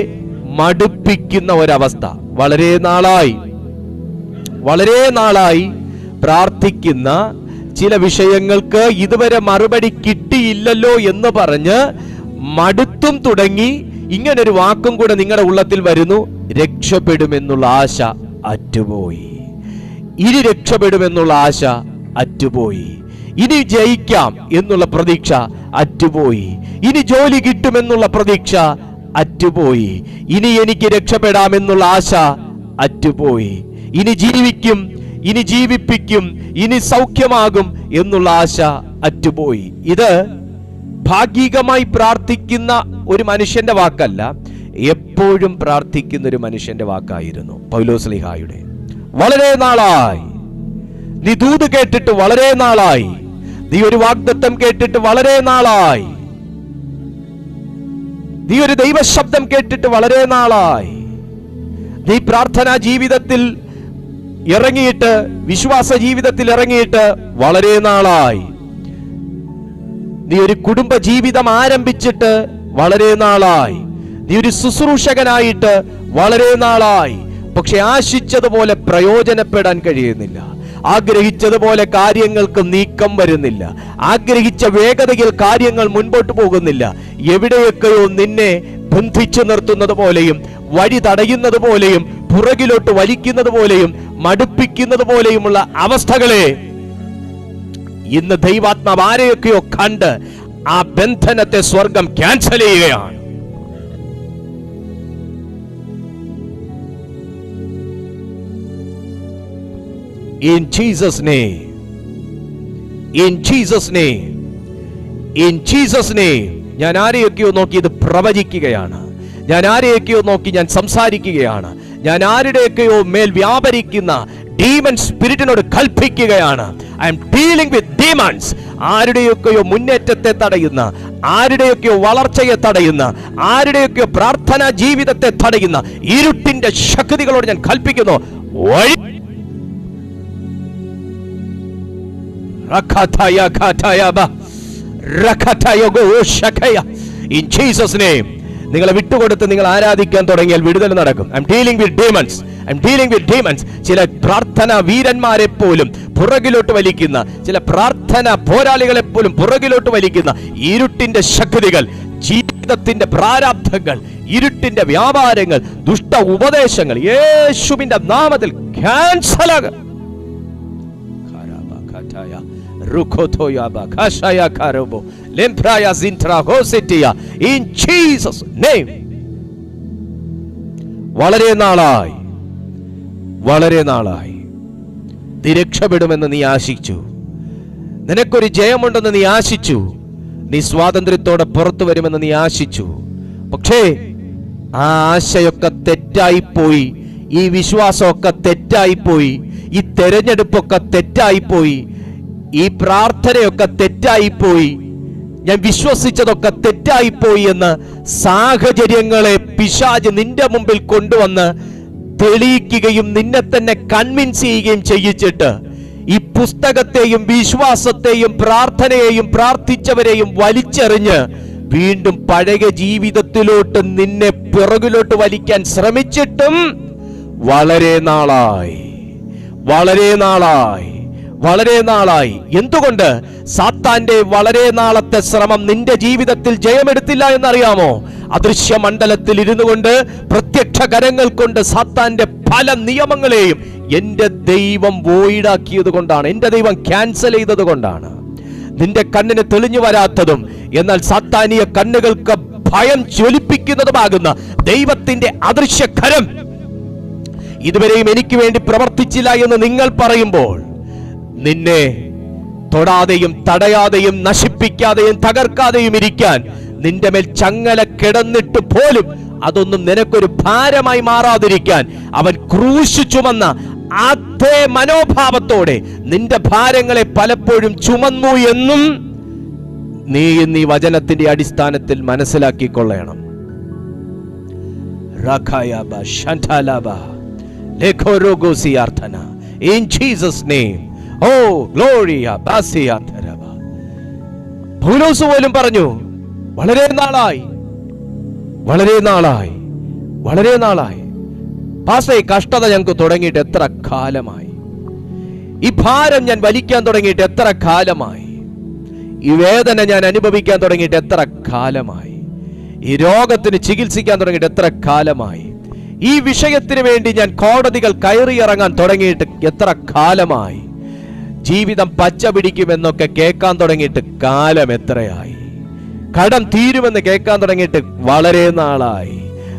മടുപ്പിക്കുന്ന ഒരവസ്ഥ. വളരെ നാളായി പ്രാർത്ഥിക്കുന്ന ചില വിഷയങ്ങൾക്ക് ഇതുവരെ മറുപടി കിട്ടിയില്ലല്ലോ എന്ന് പറഞ്ഞ് മടുത്തും തുടങ്ങി. ഇങ്ങനൊരു വാക്കും കൂടെ നിങ്ങളുടെ ഉള്ളത്തിൽ വരുന്നു: രക്ഷപ്പെടുമെന്നുള്ള ആശ അറ്റുപോയി. ഇനി രക്ഷപ്പെടുമെന്നുള്ള ആശ അറ്റുപോയി. ഇനി ജയിക്കാം എന്നുള്ള പ്രതീക്ഷ അറ്റുപോയി. ഇനി ജോലി കിട്ടുമെന്നുള്ള പ്രതീക്ഷ അറ്റുപോയി. ഇനി എനിക്ക് രക്ഷപ്പെടാമെന്നുള്ള ആശ അറ്റുപോയി. ഇനി ജീവിക്കും, ഇനി ജീവിപ്പിക്കും, ഇനി സൗഖ്യമാകും എന്നുള്ള ആശ അറ്റുപോയി. ഇത് ഭാഗികമായി പ്രാർത്ഥിക്കുന്ന ഒരു മനുഷ്യന്റെ വാക്കല്ല, എപ്പോഴും പ്രാർത്ഥിക്കുന്ന ഒരു മനുഷ്യന്റെ വാക്കായിരുന്നു പൗലോസ്ലീഹായുടെ. വളരെ നാളായി നീ ദൂത് കേട്ടിട്ട്, വളരെ നാളായി നീ ഒരു വാഗ്ദത്തം കേട്ടിട്ട്, വളരെ നാളായി നീ ഒരു ദൈവശബ്ദം കേട്ടിട്ട്, വളരെ നാളായി നീ പ്രാർത്ഥനാ ജീവിതത്തിൽ ഇറങ്ങിയിട്ട്, വിശ്വാസ ജീവിതത്തിൽ ഇറങ്ങിയിട്ട് വളരെ നാളായി. നീ ഒരു കുടുംബ ജീവിതം ആരംഭിച്ചിട്ട് വളരെ നാളായി. നീ ഒരു ശുശ്രൂഷകനായിട്ട് വളരെ നാളായി. പക്ഷെ ആശിച്ചതുപോലെ പ്രയോജനപ്പെടാൻ കഴിയുന്നില്ല. ആഗ്രഹിച്ചതുപോലെ കാര്യങ്ങൾക്ക് നീക്കം വരുന്നില്ല. ആഗ്രഹിച്ച വേഗതയിൽ കാര്യങ്ങൾ മുൻപോട്ട് പോകുന്നില്ല. എവിടെയൊക്കെയോ നിന്നെ ബന്ധിച്ചു നിർത്തുന്നത് പോലെയും, വഴി തടയുന്നത് പോലെയും, പുറകിലോട്ട് വലിക്കുന്നത് പോലെയും, മടുപ്പിക്കുന്നത് പോലെയുമുള്ള അവസ്ഥകളെ ഇന്ന് ദൈവാത്മാവ് ആരെയൊക്കെയോ കണ്ട് ആ ബന്ധനത്തെ സ്വർഗം ക്യാൻസൽ ചെയ്യുകയാണ്. In Jesus' name, in Jesus' name, in Jesus' name. ഞാൻ ആരെയൊക്കെയോ നോക്കി ഇത് പ്രവചിക്കുകയാണ്. ഞാൻ ആരെയൊക്കെയോ നോക്കി ഞാൻ സംസാരിക്കുകയാണ്. ഞാൻ ആരുടെയൊക്കെയോ മേൽ വ്യാപരിക്കുന്ന ഡീമൺ സ്പിരിറ്റിനോട് കൽപ്പിക്കുകയാണ്. I am dealing with demons. ആരുടെയൊക്കെയോ മുന്നേറ്റത്തെ തടയുന്ന, ആരുടെയൊക്കെയോ വളർച്ചയെ തടയുന്ന, ആരുടെയൊക്കെയോ പ്രാർത്ഥനാ ജീവിതത്തെ തടയുന്ന ഇരുട്ടിന്റെ ശക്തികളോട് ഞാൻ കൽപ്പിക്കുന്നു, in Jesus' name. നിങ്ങളെ വിട്ടുകൊടുത്ത് നിങ്ങൾ ആരാധിക്കാൻ തുടങ്ങിയാൽ വിടുതൽ നടക്കും. I am dealing with demons. I am dealing with demons. ചില പ്രാർത്ഥനാ വീരന്മാരെ പോലും പുറകിലോട്ട് വലിക്കുന്ന, ചില പ്രാർത്ഥന പോരാളികളെ പോലും പുറകിലോട്ട് വലിക്കുന്ന ഇരുട്ടിന്റെ ശക്തികൾ, ജീവിതത്തിന്റെ പ്രാരാബ്ധങ്ങൾ, ഇരുട്ടിന്റെ വ്യാപാരങ്ങൾ, ദുഷ്ട ഉപദേശങ്ങൾ യേശുവിന്റെ നാമത്തിൽ ക്യാൻസൽ ആകും. In Jesus' name. വളരെ നാളായി നീ രക്ഷപ്പെടുമെന്ന് നീ ആശിച്ചു. നിനക്കൊരു ജയമുണ്ടെന്ന് നീ ആശിച്ചു. നീ സ്വാതന്ത്ര്യത്തോടെ പുറത്തു വരുമെന്ന് നീ ആശിച്ചു. പക്ഷേ ആ ആശയൊക്കെ തെറ്റായിപ്പോയി. ഈ വിശ്വാസമൊക്കെ തെറ്റായിപ്പോയി. ഈ തെരഞ്ഞെടുപ്പൊക്കെ തെറ്റായിപ്പോയി. ഈ പ്രാർത്ഥനയൊക്കെ തെറ്റായിപ്പോയി. ഞാൻ വിശ്വസിച്ചതൊക്കെ തെറ്റായിപ്പോയി എന്ന് സാഹചര്യങ്ങളെ പിശാച് നിന്റെ മുമ്പിൽ കൊണ്ടുവന്ന് തെളിയിക്കുകയും നിന്നെ തന്നെ കൺവിൻസ് ചെയ്യുകയും ചെയ്യിച്ചിട്ട് ഈ പുസ്തകത്തെയും വിശ്വാസത്തെയും പ്രാർത്ഥനയെയും പ്രാർത്ഥിച്ചവരെയും വലിച്ചെറിഞ്ഞ് വീണ്ടും പഴയ ജീവിതത്തിലോട്ട് നിന്നെ പിറകിലോട്ട് വലിക്കാൻ ശ്രമിച്ചിട്ടും വളരെ നാളായി. എന്തുകൊണ്ട്? സാത്താന്റെ വളരെ നാളത്തെ ശ്രമം നിന്റെ ജീവിതത്തിൽ ജയമെടുത്തില്ല എന്നറിയാമോ? അദൃശ്യ മണ്ഡലത്തിൽ ഇരുന്നു കൊണ്ട് പ്രത്യക്ഷ കരങ്ങൾ കൊണ്ട് സാത്താന്റെ പല നിയമങ്ങളെയും എന്റെ ദൈവം വോയിഡാക്കിയത് കൊണ്ടാണ്, എന്റെ ദൈവം ക്യാൻസൽ ചെയ്തത് കൊണ്ടാണ് നിന്റെ കണ്ണിന് തെളിഞ്ഞു വരാത്തതും എന്നാൽ സാത്താനിയ കണ്ണുകൾക്ക് ഭയം ജ്വലിപ്പിക്കുന്നതുമാകുന്ന ദൈവത്തിന്റെ അദൃശ്യ കരം ഇതുവരെയും എനിക്ക് വേണ്ടി പ്രവർത്തിച്ചില്ല എന്ന് നിങ്ങൾ പറയുമ്പോൾ നിന്നെ തൊടാതെയും തടയാതെയും നശിപ്പിക്കാതെയും തകർക്കാതെയും ഇരിക്കാൻ നിന്റെ മേൽ ചങ്ങല കിടന്നിട്ട് പോലും അതൊന്നും നിനക്കൊരു ഭാരമായി മാറാതിരിക്കാൻ അവൻ ക്രൂശ് ചുമന്ന അതേ മനോഭാവത്തോടെ നിന്റെ ഭാരങ്ങളെ പലപ്പോഴും ചുമന്നു എന്നും നീ ഇന്ന് ഈ വചനത്തിന്റെ അടിസ്ഥാനത്തിൽ മനസ്സിലാക്കിക്കൊള്ളണം. In Jesus' name. Oh, gloria basiyatharaba. പൗലോസ് പോലും പറഞ്ഞു വളരെ നാളായി വളരെ നാളായി, വളരെ നാളായി. പാസ്റ്റർ, ഈ കഷ്ടത ഞങ്ങൾക്ക് തുടങ്ങിയിട്ട് എത്ര കാലമായി, ഈ ഭാരം ഞാൻ വലിക്കാൻ തുടങ്ങിയിട്ട് എത്ര കാലമായി, ഈ വേദന ഞാൻ അനുഭവിക്കാൻ തുടങ്ങിയിട്ട് എത്ര കാലമായി, ഈ രോഗത്തിന് ചികിത്സിക്കാൻ തുടങ്ങിയിട്ട് എത്ര കാലമായി, ഈ വിഷയത്തിന് വേണ്ടി ഞാൻ കോടതികൾ കയറിയിറങ്ങാൻ തുടങ്ങിയിട്ട് എത്ര കാലമായി, ജീവിതം പച്ച പിടിക്കുമെന്നൊക്കെ കേൾക്കാൻ തുടങ്ങിയിട്ട് കാലം എത്രയായി, കടം തീരുമെന്ന് കേൾക്കാൻ തുടങ്ങിയിട്ട് വളരെ നാളായി,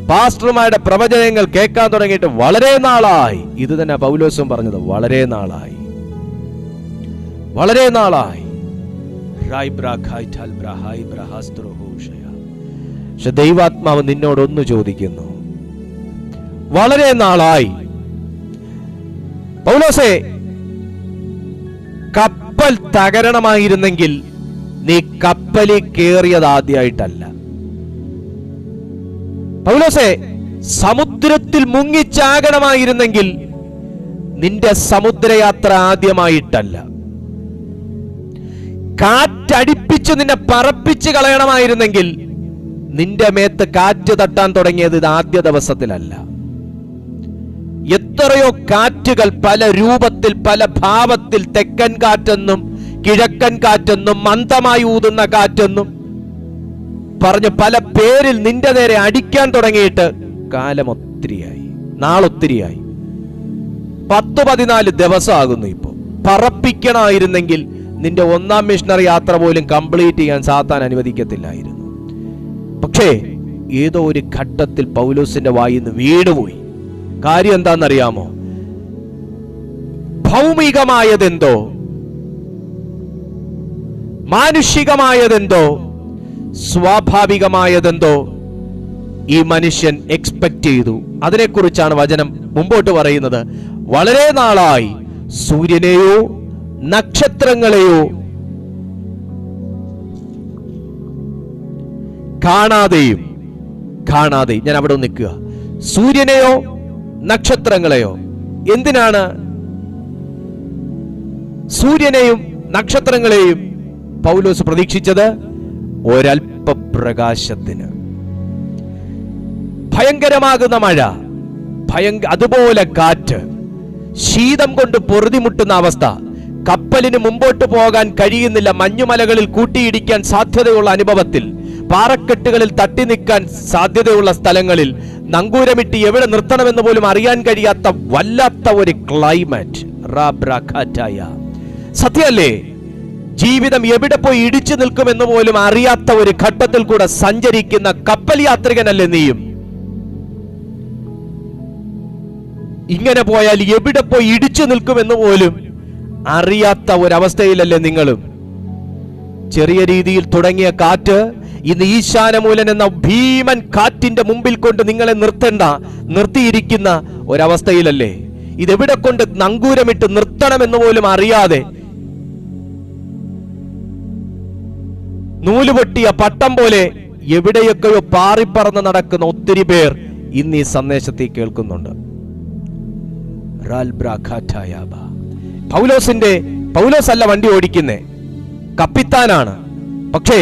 പാസ്റ്റർമാരുടെ പ്രവചനങ്ങൾ കേൾക്കാൻ തുടങ്ങിയിട്ട് വളരെ നാളായി. ഇത് തന്നെ പൗലോസും പറഞ്ഞത്, വളരെ നാളായി, വളരെ നാളായി. പക്ഷെ ദൈവാത്മാവ് നിന്നോടൊന്ന് ചോദിക്കുന്നു, വളരെ നാളായി. പൗലോസേ, കപ്പൽ തകരണമായിരുന്നെങ്കിൽ നീ കപ്പലിൽ കയറിയത് ആദ്യമായിട്ടല്ല. പൗലോസേ, സമുദ്രത്തിൽ മുങ്ങിച്ചാകണമായിരുന്നെങ്കിൽ നിന്റെ സമുദ്രയാത്ര ആദ്യമായിട്ടല്ല. കാറ്റടിപ്പിച്ച് നിന്നെ പറപ്പിച്ച് കളയണമായിരുന്നെങ്കിൽ നിന്റെ മേത്ത് കാറ്റ് തട്ടാൻ തുടങ്ങിയത് ഇത് ആദ്യ ദിവസത്തിലല്ല. എത്രയോ കാറ്റുകൾ പല രൂപത്തിൽ, പല ഭാവത്തിൽ, തെക്കൻ കാറ്റെന്നും കിഴക്കൻ കാറ്റെന്നും മന്ദമായി ഊതുന്ന കാറ്റെന്നും പറഞ്ഞ് പല പേരിൽ നിന്റെ നേരെ അടിക്കാൻ തുടങ്ങിയിട്ട് കാലം ഒത്തിരിയായി, നാളൊത്തിരിയായി. 10-14 ദിവസമാകുന്നു. ഇപ്പോ പറപ്പിക്കണമായിരുന്നെങ്കിൽ നിന്റെ 1ാം മിഷണറി യാത്ര പോലും കംപ്ലീറ്റ് ചെയ്യാൻ സാത്താൻ അനുവദിക്കത്തില്ലായിരുന്നു. പക്ഷേ ഏതോ ഒരു ഘട്ടത്തിൽ പൗലോസിന്റെ വായിൽ നിന്ന് വീണുപോയി. കാര്യം എന്താണെന്നറിയാമോ? ഭൗമികമായതെന്തോ, മാനുഷികമായതെന്തോ, സ്വാഭാവികമായതെന്തോ ഈ മനുഷ്യൻ എക്സ്പെക്ട് ചെയ്തു. അതിനെക്കുറിച്ചാണ് വചനം മുമ്പോട്ട് പറയുന്നത്. വളരെ നാളായി സൂര്യനെയോ നക്ഷത്രങ്ങളെയോ കാണാതെയും ഞാൻ അവിടെ നിൽക്കുക. സൂര്യനെയോ നക്ഷത്രങ്ങളെയോ. എന്തിനാണ് സൂര്യനെയും നക്ഷത്രങ്ങളെയും പൗലോസ് പ്രതീക്ഷിച്ചത്? ഒരൽപ്പ പ്രകാശത്തിന്. ഭയങ്കരമാകുന്ന മഴ, അതുപോലെ കാറ്റ്, ശീതം കൊണ്ട് പൊറുതിമുട്ടുന്ന അവസ്ഥ, കപ്പലിന് മുമ്പോട്ട് പോകാൻ കഴിയുന്നില്ല, മഞ്ഞുമലകളിൽ കൂട്ടിയിടിക്കാൻ സാധ്യതയുള്ള അനുഭവത്തിൽ, പാറക്കെട്ടുകളിൽ തട്ടി നിൽക്കാൻ സാധ്യതയുള്ള സ്ഥലങ്ങളിൽ നങ്കൂരമിട്ട് എവിടെ നിർത്തണമെന്ന് പോലും അറിയാൻ കഴിയാത്ത വല്ലാത്ത ഒരു ക്ലൈമറ്റ്. സത്യമല്ലേ? ജീവിതം എവിടെ പോയി ഇടിച്ചു നിൽക്കുമെന്ന് പോലും അറിയാത്ത ഒരു ഘട്ടത്തിൽ കൂടെ സഞ്ചരിക്കുന്ന കപ്പൽ യാത്രികനല്ലേ നീയും? ഇങ്ങനെ പോയാൽ എവിടെ പോയി ഇടിച്ചു നിൽക്കുമെന്ന് പോലും അറിയാത്ത ഒരവസ്ഥയിലല്ലേ നിങ്ങളും? ചെറിയ രീതിയിൽ തുടങ്ങിയ കാറ്റ് ഇന്ന് ഈശാനമൂലൻ എന്ന ഭീമൻ കാറ്റിന്റെ മുമ്പിൽ കൊണ്ട് നിങ്ങളെ നിർത്തിയിരിക്കുന്ന ഒരവസ്ഥയിലല്ലേ? ഇതെവിടെ കൊണ്ട് നങ്കൂരമിട്ട് നിർത്തണമെന്ന് പോലും അറിയാതെ നൂലുപൊട്ടിയ പട്ടം പോലെ എവിടെയൊക്കെയോ പാറിപ്പറന്ന് നടക്കുന്ന ഒത്തിരി പേർ ഇന്ന് ഈ സന്ദേശത്തിൽ കേൾക്കുന്നുണ്ട്. പൗലോസ് അല്ല വണ്ടി ഓടിക്കുന്നേ, കപ്പിത്താനാണ്. പക്ഷേ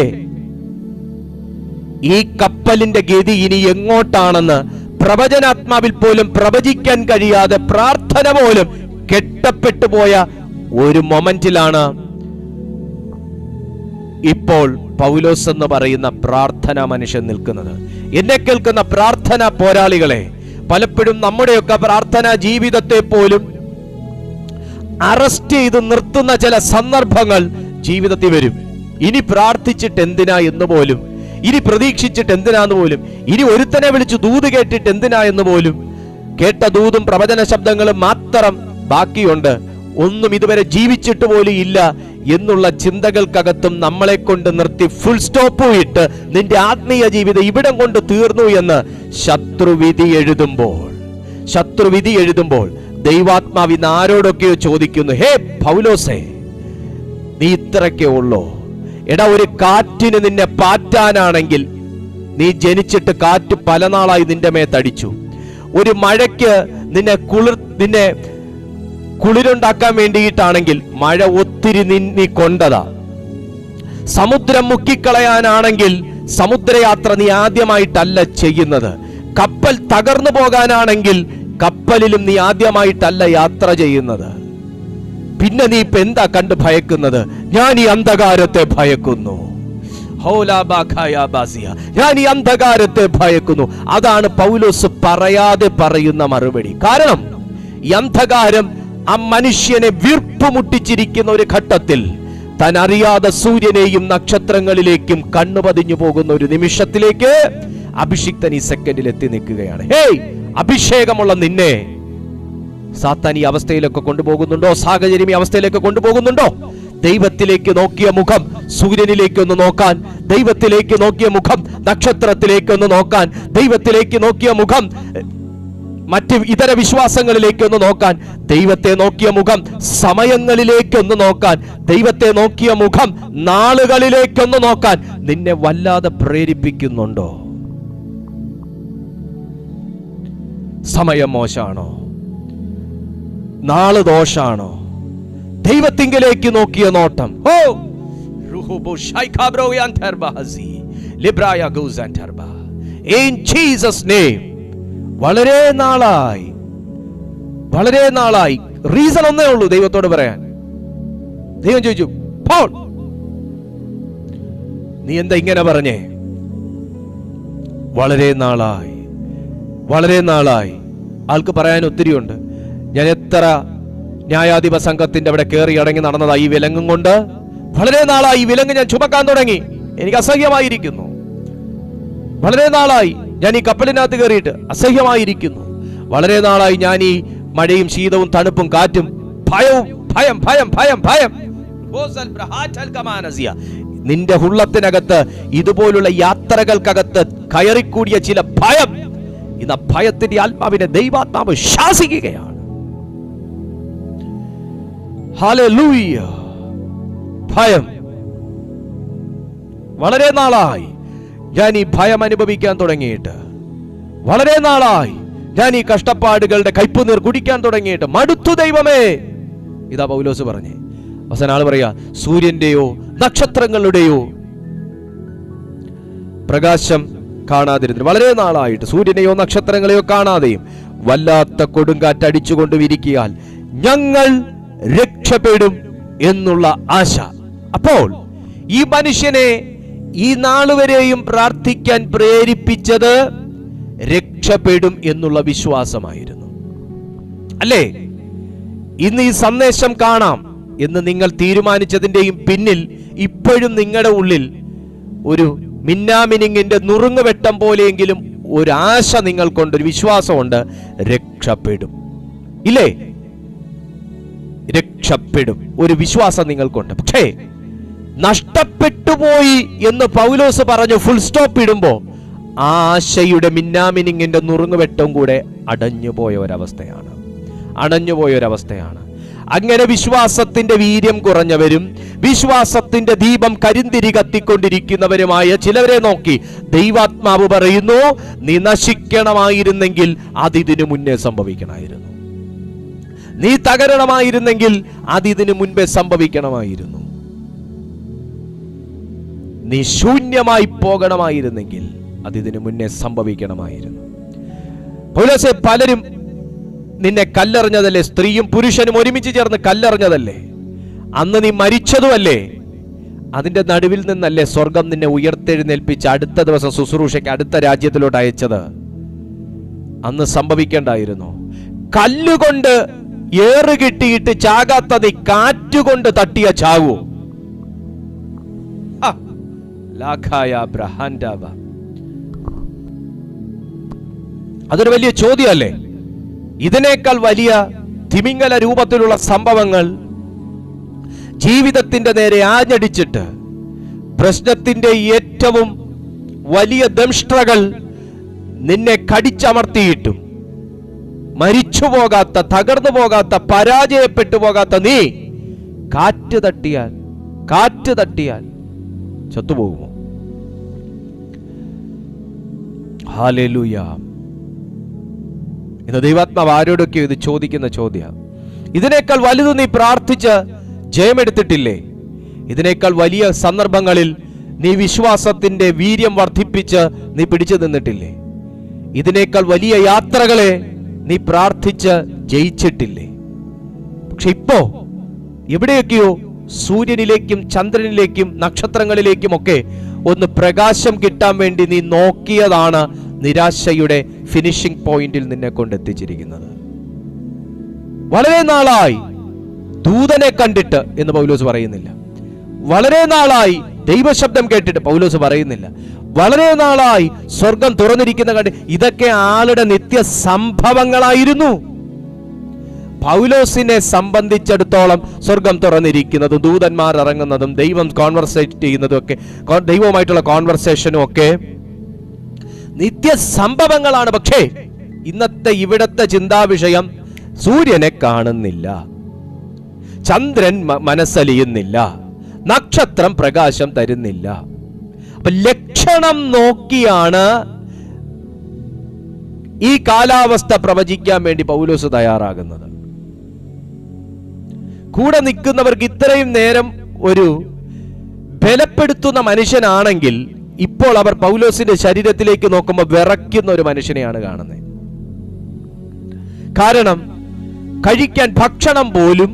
ഈ കപ്പലിന്റെ ഗതി ഇനി എങ്ങോട്ടാണെന്ന് പ്രവചനാത്മാവിൽ പോലും പ്രവചിക്കാൻ കഴിയാതെ പ്രാർത്ഥന പോലും കെട്ടപ്പെട്ടു പോയ ഒരു മൊമെന്റിലാണ് ഇപ്പോൾ പൗലോസ് എന്ന് പറയുന്ന പ്രാർത്ഥനാ മനുഷ്യൻ നിൽക്കുന്നത്. എന്നെ കേൾക്കുന്ന പ്രാർത്ഥന പോരാളികളെ, പലപ്പോഴും നമ്മുടെയൊക്കെ പ്രാർത്ഥനാ ജീവിതത്തെ പോലും അറസ്റ്റ് ചെയ്ത് നിർത്തുന്ന ചില സന്ദർഭങ്ങൾ ജീവിതത്തിൽ വരും. ഇനി പ്രാർത്ഥിച്ചിട്ട് എന്തിനാ എന്ന് പോലും, ഇനി പ്രതീക്ഷിച്ചിട്ട് എന്തിനാന്ന് പോലും, ഇനി ഒരുത്തനെ വിളിച്ച് ദൂത് കേട്ടിട്ട് എന്തിനാ എന്ന് പോലും, കേട്ട ദൂതും പ്രവചന ശബ്ദങ്ങളും മാത്രം ബാക്കിയുണ്ട്, ഒന്നും ഇതുവരെ ജീവിച്ചിട്ട് പോലും ഇല്ല എന്നുള്ള ചിന്തകൾക്കകത്തും നമ്മളെ കൊണ്ട് നിർത്തി ഫുൾ സ്റ്റോപ്പ് ഇട്ട് നിന്റെ ആത്മീയ ജീവിതം ഇവിടം കൊണ്ട് തീർന്നു എന്ന് ശത്രുവിധി എഴുതുമ്പോൾ ദൈവാത്മാവ് ഇന്ന് ആരോടൊക്കെയോ ചോദിക്കുന്നു, ഹേ പൗലോസേ, നീ ഇത്രയൊക്കെ ഉള്ളോ? എടാ, ഒരു കാറ്റിന് നിന്നെ പാറ്റാനാണെങ്കിൽ നീ ജനിച്ചിട്ട് കാറ്റ് പല നാളായി നിന്റെ മേത്തടിച്ചു. ഒരു മഴയ്ക്ക് നിന്നെ കുളിരുണ്ടാക്കാൻ വേണ്ടിയിട്ടാണെങ്കിൽ മഴ ഒത്തിരി നീ കൊണ്ടതാ. സമുദ്രം മുക്കിക്കളയാനാണെങ്കിൽ സമുദ്രയാത്ര നീ ആദ്യമായിട്ടല്ല ചെയ്യുന്നത്. കപ്പൽ തകർന്നു പോകാനാണെങ്കിൽ കപ്പലിലും നീ ആദ്യമായിട്ടല്ല യാത്ര ചെയ്യുന്നത്. പിന്നെ നീ ഇപ്പൊ എന്താ കണ്ട് ഭയക്കുന്നത്? ഞാൻ ഈ അന്ധകാരത്തെ ഭയക്കുന്നു. ഞാൻ ഈ അന്ധകാരത്തെ ഭയക്കുന്നു. അതാണ് പൗലോസ് പറയാതെ പറയുന്ന മറുപടി. കാരണം ഈ അന്ധകാരം ആ മനുഷ്യനെ വീർപ്പുമുട്ടിച്ചിരിക്കുന്ന ഒരു ഘട്ടത്തിൽ താൻ അറിയാതെ സൂര്യനെയും നക്ഷത്രങ്ങളിലേക്കും കണ്ണു പതിഞ്ഞു പോകുന്ന ഒരു നിമിഷത്തിലേക്ക് അഭിഷിക്തൻ ഈ സെക്കൻഡിൽ എത്തി നിൽക്കുകയാണ്. ഹേയ്, അഭിഷേകമുള്ള നിന്നെ സാത്താൻ ഈ അവസ്ഥയിലൊക്കെ കൊണ്ടുപോകുന്നുണ്ടോ? സാഹചര്യം ഈ അവസ്ഥയിലേക്ക് കൊണ്ടുപോകുന്നുണ്ടോ? ദൈവത്തിലേക്ക് നോക്കിയ മുഖം സൂര്യനിലേക്കൊന്ന് നോക്കാൻ, ദൈവത്തിലേക്ക് നോക്കിയ മുഖം നക്ഷത്രത്തിലേക്കൊന്ന് നോക്കാൻ, ദൈവത്തിലേക്ക് നോക്കിയ മുഖം മറ്റ് ഇതര വിശ്വാസങ്ങളിലേക്കൊന്ന് നോക്കാൻ, ദൈവത്തെ നോക്കിയ മുഖം സമയങ്ങളിലേക്കൊന്ന് നോക്കാൻ, ദൈവത്തെ നോക്കിയ മുഖം നാളുകളിലേക്കൊന്ന് നോക്കാൻ നിന്നെ വല്ലാതെ പ്രേരിപ്പിക്കുന്നുണ്ടോ? സമയം മോശാണോ? നാള് ദോഷാണോ? ദൈവത്തിങ്കിലേക്ക് നോക്കിയ നോട്ടം, വളരെ നാളായി റീസൺ ഒന്നേ ഉള്ളൂ ദൈവത്തോട് പറയാൻ. ദൈവം ചോദിച്ചു, പോൾ നീ എന്താ ഇങ്ങനെ പറഞ്ഞേ? വളരെ നാളായി. ആൾക്ക് പറയാൻ ഒത്തിരിയുണ്ട്. ഞാൻ എത്ര ന്യായാധിപ സംഘത്തിന്റെ അവിടെ കയറി അടങ്ങി നടന്നതാ ഈ വിലങ്ങും കൊണ്ട്. വളരെ നാളായി ഈ വിലങ്ങ് ഞാൻ ചുമക്കാൻ തുടങ്ങി, എനിക്ക് അസഹ്യമായിരിക്കുന്നു. വളരെ നാളായി ഞാൻ ഈ കപ്പലിനകത്ത് കയറിയിട്ട് അസഹ്യമായിരിക്കുന്നു. വളരെ നാളായി ഞാൻ ഈ മഴയും ശീതവും തണുപ്പും കാറ്റും ഭയവും ഭയം. നിന്റെ ഹുള്ളത്തിനകത്ത് ഇതുപോലുള്ള യാത്രകൾക്കകത്ത് കയറിക്കൂടിയ ചില ഭയം, ഇന്ന് ഭയത്തിന്റെ ആത്മാവിനെ ദൈവാത്മാവ് ശാസിക്കുകയാണ്. ഹല്ലേലൂയ. ഭയം. വളരെ നാളായി ഞാൻ ഈ ഭയം അനുഭവിക്കാൻ തുടങ്ങിയിട്ട്, വളരെ നാളായി ഞാൻ ഈ കഷ്ടപ്പാടുകളുടെ കയ്പുനീർ കുടിക്കാൻ തുടങ്ങിയിട്ട് മടുത്തു ദൈവമേ. ഇതാ പൗലോസ് പറഞ്ഞേ. അവസാനം ആള് പറയാ, സൂര്യന്റെയോ നക്ഷത്രങ്ങളുടെയോ പ്രകാശം കാണാതിരുന്നു. വളരെ നാളായിട്ട് സൂര്യനെയോ നക്ഷത്രങ്ങളെയോ കാണാതെയും വല്ലാത്ത കൊടുങ്കാറ്റ് അടിച്ചുകൊണ്ടുമിരിക്കിയാൽ ഞങ്ങൾ രക്ഷപ്പെടും എന്നുള്ള ആശ. അപ്പോൾ ഈ മനുഷ്യനെ ഈ നാളുവരെയും പ്രാർത്ഥിക്കാൻ പ്രേരിപ്പിച്ചത് രക്ഷപ്പെടും എന്നുള്ള വിശ്വാസമായിരുന്നു, അല്ലേ? ഇന്ന് ഈ സന്ദേശം കാണാം എന്ന് നിങ്ങൾ തീരുമാനിച്ചതിന്റെയും പിന്നിൽ ഇപ്പോഴും നിങ്ങളുടെ ഉള്ളിൽ ഒരു മിന്നാമിനിങ്ങിന്റെ നുറുങ്ങുവെട്ടം പോലെയെങ്കിലും ഒരു ആശ നിങ്ങൾക്കുണ്ട്, ഒരു വിശ്വാസമുണ്ട്. രക്ഷപ്പെടും, ഇല്ലേ? രക്ഷപ്പെടും, ഒരു വിശ്വാസം നിങ്ങൾക്കുണ്ട്. പക്ഷേ നഷ്ടപ്പെട്ടുപോയി എന്ന് പൗലോസ് പറഞ്ഞു ഫുൾ സ്റ്റോപ്പ് ഇടുമ്പോ ആ ആശയുടെ മിന്നാമിനിങ്ങിന്റെ നുറുങ്ങുവെട്ടവും കൂടെ അടഞ്ഞുപോയ ഒരവസ്ഥയാണ്. അങ്ങനെ വിശ്വാസത്തിന്റെ വീര്യം കുറഞ്ഞവരും വിശ്വാസത്തിന്റെ ദീപം കരിന്തിരി കത്തിക്കൊണ്ടിരിക്കുന്നവരുമായ ചിലവരെ നോക്കി ദൈവാത്മാവ് പറയുന്നു, നീ നശിക്കണമായിരുന്നെങ്കിൽ അതിതിനു മുന്നേ സംഭവിക്കണമായിരുന്നു. നീ തകരണമായിരുന്നെങ്കിൽ അതിതിനു മുൻപേ സംഭവിക്കണമായിരുന്നു. നീ ശൂന്യമായി പോകണമായിരുന്നെങ്കിൽ അതിതിനു മുന്നേ സംഭവിക്കണമായിരുന്നു. പൗലോസേ, പലരും നിന്നെ കല്ലെറിഞ്ഞതല്ലേ? സ്ത്രീയും പുരുഷനും ഒരുമിച്ച് ചേർന്ന് കല്ലെറിഞ്ഞതല്ലേ? അന്ന് നീ മരിച്ചതുമല്ലേ? അതിന്റെ നടുവിൽ നിന്നല്ലേ സ്വർഗം നിന്നെ ഉയർത്തെഴുന്നേൽപ്പിച്ച് അടുത്ത ദിവസം ശുശ്രൂഷയ്ക്ക് അടുത്ത രാജ്യത്തിലോട്ട് അയച്ചത്? അന്ന് സംഭവിക്കേണ്ടായിരുന്നു. കല്ലുകൊണ്ട് ഏറ് കിട്ടിയിട്ട് ചാകാത്ത നീ കാറ്റുകൊണ്ട് തട്ടിയ ചാവൂ? അതൊരു വലിയ ചോദ്യമല്ലേ? ഇതിനേക്കാൾ വലിയ തിമിംഗല രൂപത്തിലുള്ള സംഭവങ്ങൾ ജീവിതത്തിന്റെ നേരെ ആഞ്ഞടിച്ചിട്ട് പ്രശ്നത്തിന്റെ ഏറ്റവും വലിയ ദംഷ്ട്രകൾ നിന്നെ കടിച്ചമർത്തിയിട്ടും മരിച്ചു പോകാത്ത, തകർന്നു പോകാത്ത, പരാജയപ്പെട്ടു പോകാത്ത നീ കാറ്റ് തട്ടിയാൽ ചത്തുപോകുമോ? ഹല്ലേലൂയ. ഇന്ന് ദൈവാത്മാവ് ആരോടൊക്കെ ഇത് ചോദിക്കുന്ന ചോദ്യം. ഇതിനേക്കാൾ വലുത് നീ പ്രാർത്ഥിച്ച് ജയമെടുത്തിട്ടില്ലേ? ഇതിനേക്കാൾ വലിയ സന്ദർഭങ്ങളിൽ നീ വിശ്വാസത്തിന്റെ വീര്യം വർദ്ധിപ്പിച്ച് നീ പിടിച്ചു നിന്നിട്ടില്ലേ? ഇതിനേക്കാൾ വലിയ യാത്രകളെ നീ പ്രാർത്ഥിച്ച് ജയിച്ചിട്ടില്ലേ? പക്ഷെ ഇപ്പോ എവിടെയൊക്കെയോ സൂര്യനിലേക്കും ചന്ദ്രനിലേക്കും നക്ഷത്രങ്ങളിലേക്കും ഒക്കെ ഒന്ന് പ്രകാശം കിട്ടാൻ വേണ്ടി നീ നോക്കിയതാണ് നിരാശയുടെ ഫിനിഷിംഗ് പോയിന്റിൽ നിന്നെ കൊണ്ടെത്തിച്ചിരിക്കുന്നത്. വളരെ നാളായി ദൂതനെ കണ്ടിട്ട് എന്ന് പൗലോസ് പറയുന്നില്ല. വളരെ നാളായി ദൈവശബ്ദം കേട്ടിട്ട് പൗലോസ് പറയുന്നില്ല. വളരെ നാളായി സ്വർഗം തുറന്നിരിക്കുന്ന കണ്ട്, ഇതൊക്കെ ആളുടെ നിത്യ സംഭവങ്ങളായിരുന്നു. പൗലോസിനെ സംബന്ധിച്ചിടത്തോളം സ്വർഗം തുറന്നിരിക്കുന്നതും ദൂതന്മാർ ഇറങ്ങുന്നതും ദൈവം കോൺവെർസേറ്റ് ചെയ്യുന്നതും ഒക്കെ, ദൈവവുമായിട്ടുള്ള കോൺവെർസേഷനും ഒക്കെ നിത്യ സംഭവങ്ങളാണ്. പക്ഷേ ഇന്നത്തെ ഇവിടത്തെ ചിന്താവിഷയം സൂര്യനെ കാണുന്നില്ല, ചന്ദ്രൻ മനസ്സലിയുന്നില്ല, നക്ഷത്രം പ്രകാശം തരുന്നില്ല. അപ്പൊ ലക്ഷണം നോക്കിയാണ് ഈ കാലാവസ്ഥ പ്രവചിക്കാൻ വേണ്ടി പൗലോസ് തയ്യാറാകുന്നത്. കൂടെ നിൽക്കുന്നവർക്ക് ഇത്രയും നേരം ഒരു ബലപ്പെടുത്തുന്ന മനുഷ്യനാണെങ്കിൽ ഇപ്പോൾ അവർ പൗലോസിന്റെ ശരീരത്തിലേക്ക് നോക്കുമ്പോൾ വിറയ്ക്കുന്ന ഒരു മനുഷ്യനെയാണ് കാണുന്നത്. കാരണം കഴിക്കാൻ ഭക്ഷണം പോലും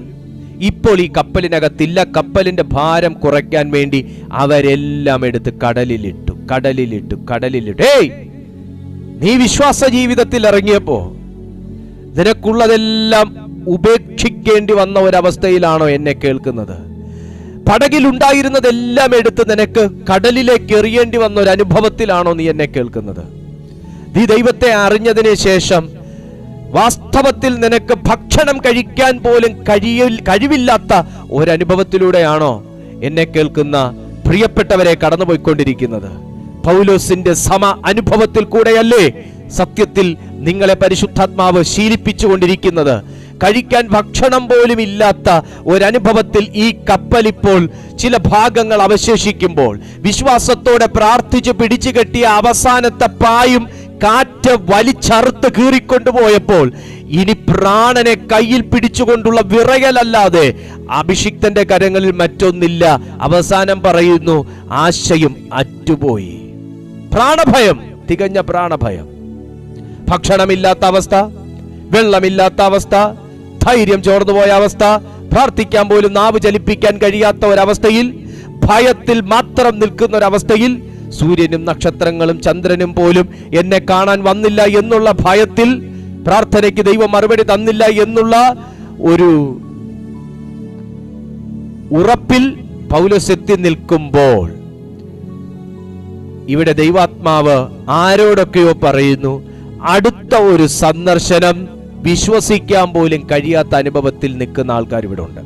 ഇപ്പോൾ ഈ കപ്പലിനകത്തില്ല. കപ്പലിന്റെ ഭാരം കുറയ്ക്കാൻ വേണ്ടി അവരെല്ലാം എടുത്ത് കടലിലിട്ടു. ഏയ്, നീ വിശ്വാസ ജീവിതത്തിൽ ഇറങ്ങിയപ്പോ നിനക്കുള്ളതെല്ലാം ഉപേക്ഷിക്കേണ്ടി വന്ന ഒരവസ്ഥയിലാണോ എന്നെ കേൾക്കുന്നത്? പടകിലുണ്ടായിരുന്നതെല്ലാം എടുത്ത് നിനക്ക് കടലിലേക്ക് എറിയേണ്ടി വന്ന ഒരു അനുഭവത്തിലാണോ നീ എന്നെ കേൾക്കുന്നത്? നീ ദൈവത്തെ അറിഞ്ഞതിന് ശേഷം വാസ്തവത്തിൽ നിനക്ക് ഭക്ഷണം കഴിക്കാൻ പോലും കഴിവില്ലാത്ത ഒരനുഭവത്തിലൂടെയാണോ എന്നെ കേൾക്കുന്ന പ്രിയപ്പെട്ടവരെ കടന്നുപോയിക്കൊണ്ടിരിക്കുന്നത്? പൗലോസിന്റെ സമ അനുഭവത്തിൽ കൂടെയല്ലേ സത്യത്തിൽ നിങ്ങളെ പരിശുദ്ധാത്മാവ് ശീലിപ്പിച്ചുകൊണ്ടിരിക്കുന്നത്? കഴിക്കാൻ ഭക്ഷണം പോലും ഇല്ലാത്ത ഒരനുഭവത്തിൽ ഈ കപ്പലിപ്പോൾ ചില ഭാഗങ്ങൾ അവശേഷിക്കുമ്പോൾ, വിശ്വാസത്തോടെ പ്രാർത്ഥിച്ച് പിടിച്ചു കെട്ടിയ അവസാനത്തെ പായും കാറ്റ് വലിച്ചറുത്ത് കീറിക്കൊണ്ടുപോയപ്പോൾ ഇനി പ്രാണനെ കയ്യിൽ പിടിച്ചുകൊണ്ടുള്ള വിറയലല്ലാതെ അഭിഷിക്തന്റെ കരങ്ങളിൽ മറ്റൊന്നില്ല. അവസാനം പറയുന്നു, ആശയും അറ്റുപോയി. പ്രാണഭയം, തികഞ്ഞ പ്രാണഭയം. ഭക്ഷണമില്ലാത്ത അവസ്ഥ, വെള്ളമില്ലാത്ത അവസ്ഥ, ധൈര്യം ചോർന്നുപോയ അവസ്ഥ, പ്രാർത്ഥിക്കാൻ പോലും നാവ് ചലിപ്പിക്കാൻ കഴിയാത്ത ഒരവസ്ഥയിൽ, ഭയത്തിൽ മാത്രം നിൽക്കുന്ന ഒരവസ്ഥയിൽ, സൂര്യനും നക്ഷത്രങ്ങളും ചന്ദ്രനും പോലും എന്നെ കാണാൻ വന്നില്ല എന്നുള്ള ഭയത്തിൽ, പ്രാർത്ഥനയ്ക്ക് ദൈവം മറുപടി തന്നില്ല എന്നുള്ള ഒരു ഉറപ്പിൽ പൗലോസ് എത്തി നിൽക്കുമ്പോൾ ഇവിടെ ദൈവാത്മാവ് ആരോടൊക്കെയോ പറയുന്നു. അടുത്ത ഒരു സന്ദർശനം വിശ്വസിക്കാൻ പോലും കഴിയാത്ത അനുഭവത്തിൽ നിൽക്കുന്ന ആൾക്കാർ ഇവിടെ ഉണ്ട്.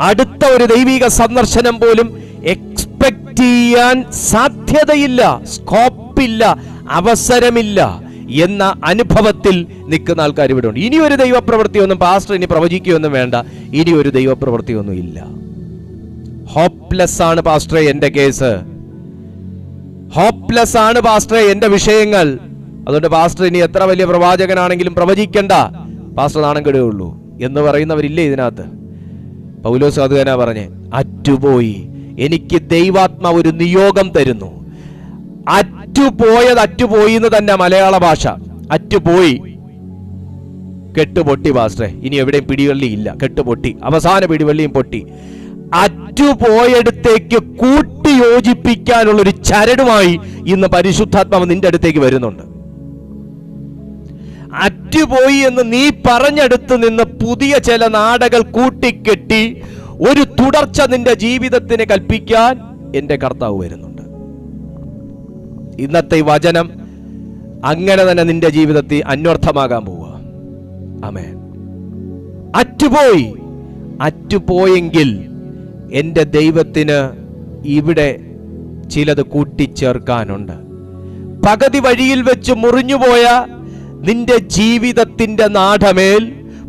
അടുത്ത ഒരു ദൈവിക സന്ദർശനം പോലും എക്സ്പെക്ട് ചെയ്യാൻ സാധ്യതയില്ല, സ്കോപ്പില്ല, അവസരമില്ല എന്ന അനുഭവത്തിൽ നിൽക്കുന്ന ആൾക്കാർ ഇവിടെ ഉണ്ട്. ഇനി ഒരു ദൈവപ്രവൃത്തിയൊന്നും പാസ്റ്റർ ഇനി പ്രവചിക്കുകയൊന്നും വേണ്ട. ഇനി ഒരു ദൈവപ്രവൃത്തിയൊന്നും ഇല്ല. ഹോപ്പ്ലെസ് ആണ് പാസ്റ്ററെ എന്റെ കേസ്, ഹോപ്പ്ലെസ് ആണ് പാസ്റ്ററെ എന്റെ വിഷയങ്ങൾ. അതുകൊണ്ട് പാസ്റ്റർ ഇനി എത്ര വലിയ പ്രവാചകനാണെങ്കിലും പ്രവചിക്കണ്ട, പാസ്റ്റർ നാണം കെടുകയുള്ളൂ എന്ന് പറയുന്നവരില്ലേ ഇതിനകത്ത്? പൗലോസ് അത് തന്നെ പറഞ്ഞേ, അറ്റുപോയി. എനിക്ക് ദൈവാത്മാവ് ഒരു നിയോഗം തരുന്നു. അറ്റുപോയി എന്ന് തന്നെ മലയാള ഭാഷ. അറ്റുപോയി, കെട്ടുപൊട്ടി പാസ്റ്ററെ, ഇനി എവിടെയും പിടിവള്ളി ഇല്ല, കെട്ടുപൊട്ടി, അവസാന പിടിവള്ളിയും പൊട്ടി. അറ്റുപോയടുത്തേക്ക് കൂട്ടി യോജിപ്പിക്കാനുള്ള ഒരു ചരടുമായി ഇന്ന് പരിശുദ്ധാത്മാവ് നിന്റെ അടുത്തേക്ക് വരുന്നുണ്ട്. അറ്റുപോയി എന്ന് നീ പറഞ്ഞെടുത്ത് നിന്ന് പുതിയ ചില നാടകൾ കൂട്ടിക്കെട്ടി ഒരു തുടർച്ച നിന്റെ ജീവിതത്തിന് കൽപ്പിക്കാൻ എന്റെ കർത്താവ് വരുന്നുണ്ട്. ഇന്നത്തെ വചനം അങ്ങനെ തന്നെ നിന്റെ ജീവിതത്തിൽ അന്വർത്ഥമാകാൻ പോവുക. ആമേൻ. അറ്റുപോയെങ്കിൽ എന്റെ ദൈവത്തിന് ഇവിടെ ചിലത് കൂട്ടിച്ചേർക്കാനുണ്ട്. പകുതി വഴിയിൽ വെച്ച് മുറിഞ്ഞുപോയ നിന്റെ ജീവിതത്തിന്റെ നാടമേൽ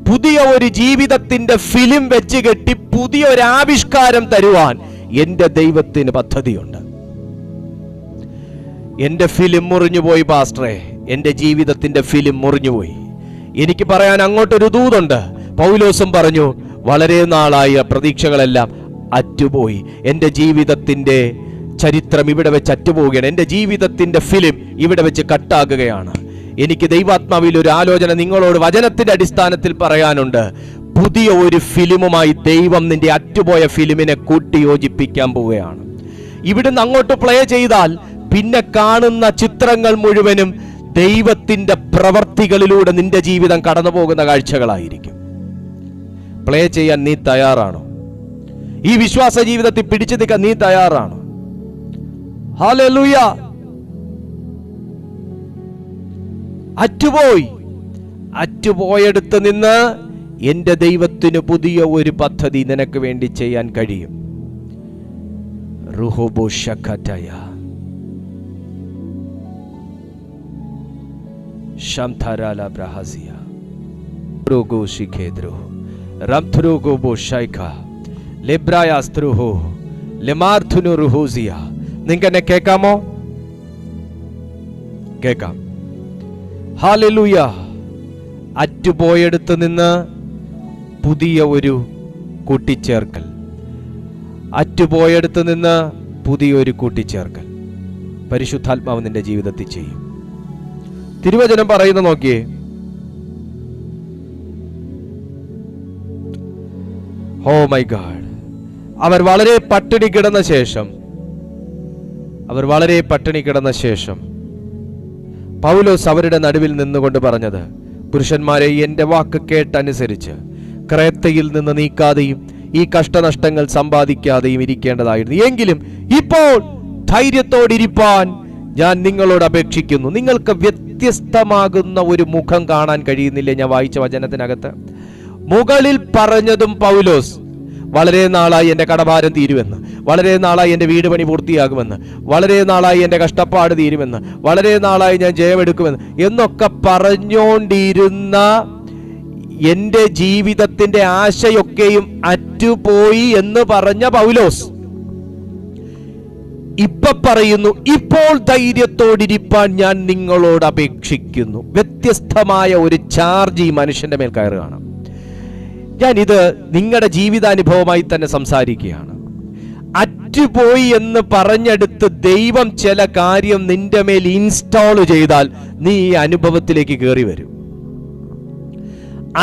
പുതിയ ഒരു ജീവിതത്തിന്റെ ഫിലിം വെച്ച് കെട്ടി പുതിയ ഒരു ആവിഷ്കാരം തരുവാൻ എന്റെ ദൈവത്തിന് പദ്ധതിയുണ്ട്. എന്റെ ഫിലിം മുറിഞ്ഞുപോയി പാസ്റ്ററെ, എന്റെ ജീവിതത്തിന്റെ ഫിലിം മുറിഞ്ഞുപോയി. എനിക്ക് പറയാൻ അങ്ങോട്ടൊരു ദൂതുണ്ട്. പൗലോസും പറഞ്ഞു, വളരെ നാളായ പ്രതീക്ഷകളെല്ലാം അറ്റുപോയി. എൻ്റെ ജീവിതത്തിൻ്റെ ചരിത്രം ഇവിടെ വെച്ച് അറ്റുപോവുകയാണ്. എൻ്റെ ജീവിതത്തിൻ്റെ ഫിലിം ഇവിടെ വെച്ച് കട്ടാകുകയാണ്. എനിക്ക് ദൈവാത്മാവിൽ ഒരു ആലോചന നിങ്ങളോട് വചനത്തിന്റെ അടിസ്ഥാനത്തിൽ പറയാനുണ്ട്. പുതിയ ഒരു ഫിലിമുമായി ദൈവം നിന്റെ അറ്റുപോയ ഫിലിമിനെ കൂട്ടി യോജിപ്പിക്കാൻ പോവുകയാണ്. ഇവിടുന്ന് അങ്ങോട്ട് പ്ലേ ചെയ്താൽ പിന്നെ കാണുന്ന ചിത്രങ്ങൾ മുഴുവനും ദൈവത്തിന്റെ പ്രവർത്തികളിലൂടെ നിന്റെ ജീവിതം കടന്നു പോകുന്ന കാഴ്ചകളായിരിക്കും. പ്ലേ ചെയ്യാൻ നീ തയ്യാറാണോ? ഈ വിശ്വാസ ജീവിതത്തിൽ പിടിച്ചു നിൽക്കാൻ നീ തയ്യാറാണോ? ഹല്ലേലൂയ. അറ്റുപോയെടുത്ത് നിന്ന് എൻ്റെ ദൈവത്തിന് പുതിയ ഒരു പദ്ധതി നിനക്ക് വേണ്ടി ചെയ്യാൻ കഴിയും. നിങ്ങൾക്ക് എന്നെ കേൾക്കാമോ? കേൾക്കാം. ഹല്ലേലൂയ. അറ്റുപോയെടുത്ത് നിന്ന് പുതിയ ഒരു കൂട്ടിച്ചേർക്കൽ. അറ്റുപോയെടുത്ത് നിന്ന് പുതിയൊരു കൂട്ടിച്ചേർക്കൽ പരിശുദ്ധാത്മാവ് നിന്റെ ജീവിതത്തിൽ ചെയ്യും. തിരുവചനം പറയുന്ന നോക്കിയേ. Oh my God. അവർ വളരെ പട്ടിണി കിടന്ന ശേഷം പൗലോസ് അവരുടെ നടുവിൽ നിന്നുകൊണ്ട് പറഞ്ഞത്, പുരുഷന്മാരെ, എൻ്റെ വാക്ക് കേട്ടനുസരിച്ച് ക്രേത്തയിൽ നിന്ന് നീക്കാതെയും ഈ കഷ്ടനഷ്ടങ്ങൾ സമ്പാദിക്കാതെയും ഇരിക്കേണ്ടതായിരുന്നു. എങ്കിലും ഇപ്പോൾ ധൈര്യത്തോടിരിപ്പാൻ ഞാൻ നിങ്ങളോട് അപേക്ഷിക്കുന്നു. നിങ്ങൾക്ക് വ്യത്യസ്തമാകുന്ന ഒരു മുഖം കാണാൻ കഴിയുന്നില്ലേ? ഞാൻ വായിച്ച വചനത്തിനകത്ത് മുകളിൽ പറഞ്ഞതും പൗലോസ് വളരെ നാളായി എൻ്റെ കടഭാരം തീരുമെന്ന്, വളരെ നാളായി എൻ്റെ വീട് പണി പൂർത്തിയാകുമെന്ന്, വളരെ നാളായി എൻ്റെ കഷ്ടപ്പാട് തീരുമെന്ന്, വളരെ നാളായി ഞാൻ ജയമെടുക്കുമെന്ന് എന്നൊക്കെ പറഞ്ഞുകൊണ്ടിരുന്ന എൻ്റെ ജീവിതത്തിൻ്റെ ആശയൊക്കെയും അറ്റുപോയി എന്ന് പറഞ്ഞ പൗലോസ് ഇപ്പൊ പറയുന്നു, ഇപ്പോൾ ധൈര്യത്തോടിരിപ്പാൻ ഞാൻ നിങ്ങളോട് അപേക്ഷിക്കുന്നു. വ്യത്യസ്തമായ ഒരു ചാർജ് ഈ മനുഷ്യന്റെ മേൽ കയറുകയാണ്. ഞാനിത് നിങ്ങളുടെ ജീവിതാനുഭവമായി തന്നെ സംസാരിക്കുകയാണ്. അറ്റുപോയി എന്ന് പറഞ്ഞെടുത്ത് ദൈവം ചില കാര്യം നിന്റെ മേൽ ഇൻസ്റ്റാൾ ചെയ്താൽ നീ ഈ അനുഭവത്തിലേക്ക് കയറി വരും.